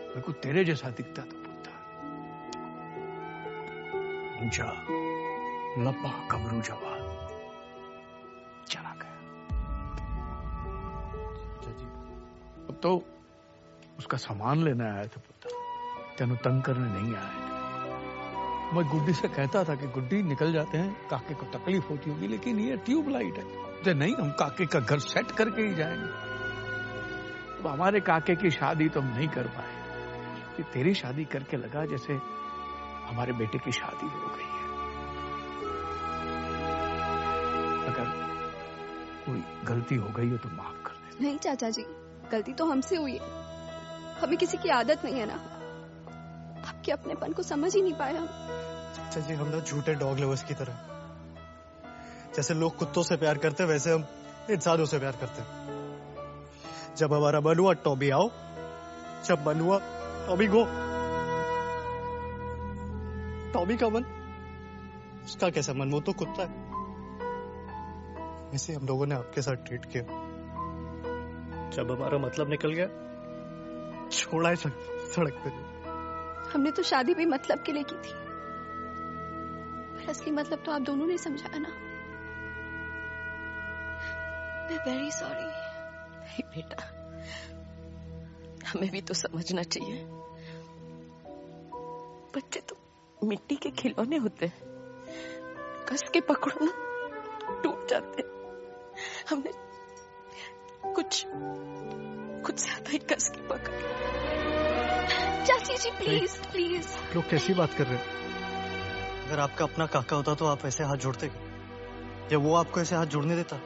मेरे को तेरे जैसा दिखता था पुत्र, ऊंचा लंबा कमरू जवान, चला गया। अब तो उसका सामान लेने आया था पुत्र, तेनू तंग करने नहीं आया था। मैं गुड्डी से कहता था कि गुड्डी निकल जाते हैं, काके को तकलीफ होती होगी, लेकिन ये ट्यूबलाइट है, तो नहीं हम काके का घर सेट करके ही जाएंगे। अब हमारे काके की शादी तो हम नहीं कर पाए, कि तेरी शादी करके लगा जैसे हमारे बेटे की शादी हो गई है। अगर कोई गलती हो गई हो तो माफ कर दे। नहीं चाचा जी, गलती तो हमसे हुई है, हमें किसी की आदत नहीं है ना, आपके अपनेपन को समझ ही नहीं पाए हम। चाचा जी, हम ना झूठे डॉग लवर्स की तरह, जैसे लोग कुत्तों से प्यार करते हैं वैसे हम इंसानों से प्यार करते हैं। जब हमारा मन हुआ टॉबी आओ, जब मन हुआ टॉबी गो। टॉबी का मन, उसका कैसा मन, वो तो कुत्ता है। इसे हम लोगों ने आपके साथ ट्रीट किया। जब हमारा मतलब निकल गया, छोड़ा है सड़क पे। हमने तो शादी भी मतलब के लिए की थी, पर असली मतलब तो आप दोनों ने समझाया ना। मैं वेरी सॉरी। नहीं बेटा, हमें भी तो समझना चाहिए, बच्चे तो मिट्टी के खिलौने होते हैं, कस के पकड़ो ना टूट जाते। हमने कुछ ज्यादा ही कस के पकड़। चाची जी प्लीज प्लीज। लोग कैसी बात कर रहे हैं? अगर आपका अपना काका होता तो आप ऐसे हाथ जोड़ते क्या? या वो आपको ऐसे हाथ जोड़ने देता?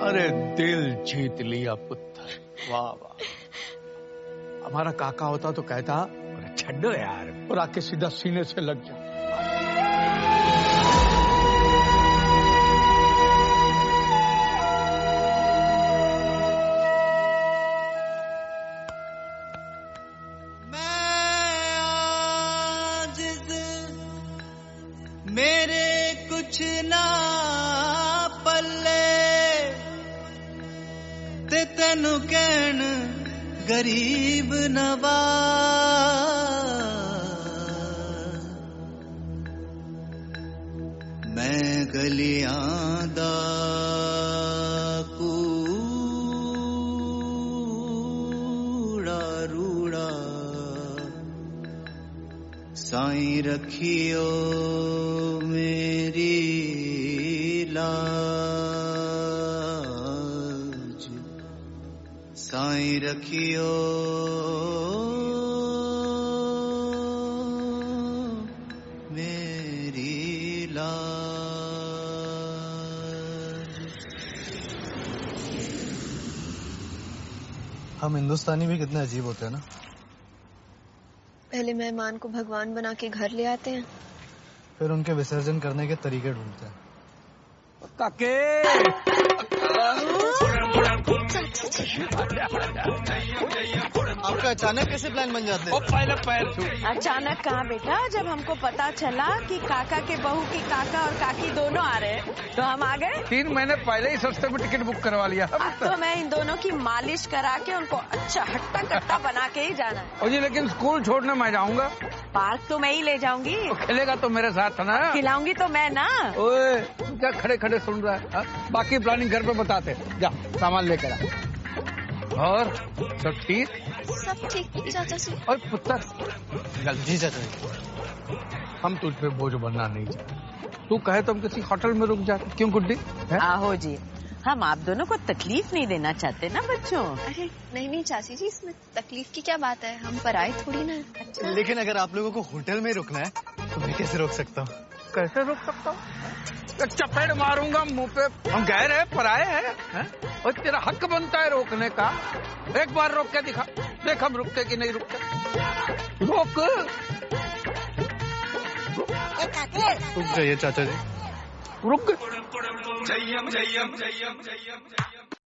अरे दिल जीत लिया पुत्र, वाह वाह। हमारा काका होता तो कहता छड्डो यार, और आके सीधा सीने से लग जा। मेरे कुछ ना पल्ले ते तेनू कहन गरीब नवाज। मैं गलियां दा कूड़ा रूड़ा साईं रखियो मेरी लाज। साईं रखियो मेरी लाज। हम हिंदुस्तानी भी कितने अजीब होते हैं ना। पहले मेहमान को भगवान बना के घर ले आते हैं, फिर उनके विसर्जन करने के तरीके ढूंढते हैं। काके आपका अचानक कैसे प्लान बन जाते हैं? पहले पैर छू। अचानक कहाँ बेटा, जब हमको पता चला कि काका के बहू की काका और काकी दोनों आ रहे हैं तो हम आ गए। 3 महीने पहले ही सस्ते में टिकट बुक करवा लिया। अब तो मैं इन दोनों की मालिश करा के उनको अच्छा हट्टा कट्टा बना के ही जाना है। जी लेकिन स्कूल छोड़ने मैं जाऊंगा। पार्क तो मैं ही ले जाऊंगी। तो खेलेगा तो मेरे साथ ना। खिलाऊंगी तो मैं ना। ओए क्या खड़े खड़े सुन रहा है? बाकी प्लानिंग घर पे बताते। जा सामान लेकर आ। और सब ठीक? सब ठीक चाचा जी। और पुत्र जी चाचा जी, हम तुझ पे बोझ बनना नहीं चाहते। तू कहे तो हम किसी होटल में रुक जाते। क्यों गुड्डी? आहो जी, हम आप दोनों को तकलीफ नहीं देना चाहते ना बच्चों। अरे नहीं नहीं चाची जी, इसमें तकलीफ की क्या बात है, हम पराए थोड़ी ना। अच्छा। लेकिन अगर आप लोगों को होटल में रुकना है तो मैं कैसे रोक सकता हूँ? कैसे रोक सकता हूँ? चपेट मारूंगा मुंह पे। हम गैर है, पराए हैं, और तेरा हक बनता है रोकने का। एक बार रोक के दिखा, देख हम रुकते कि नहीं रुकते। रोक। रुक जाइए चाचा जी, रुक। जयम जयम जयम जयम।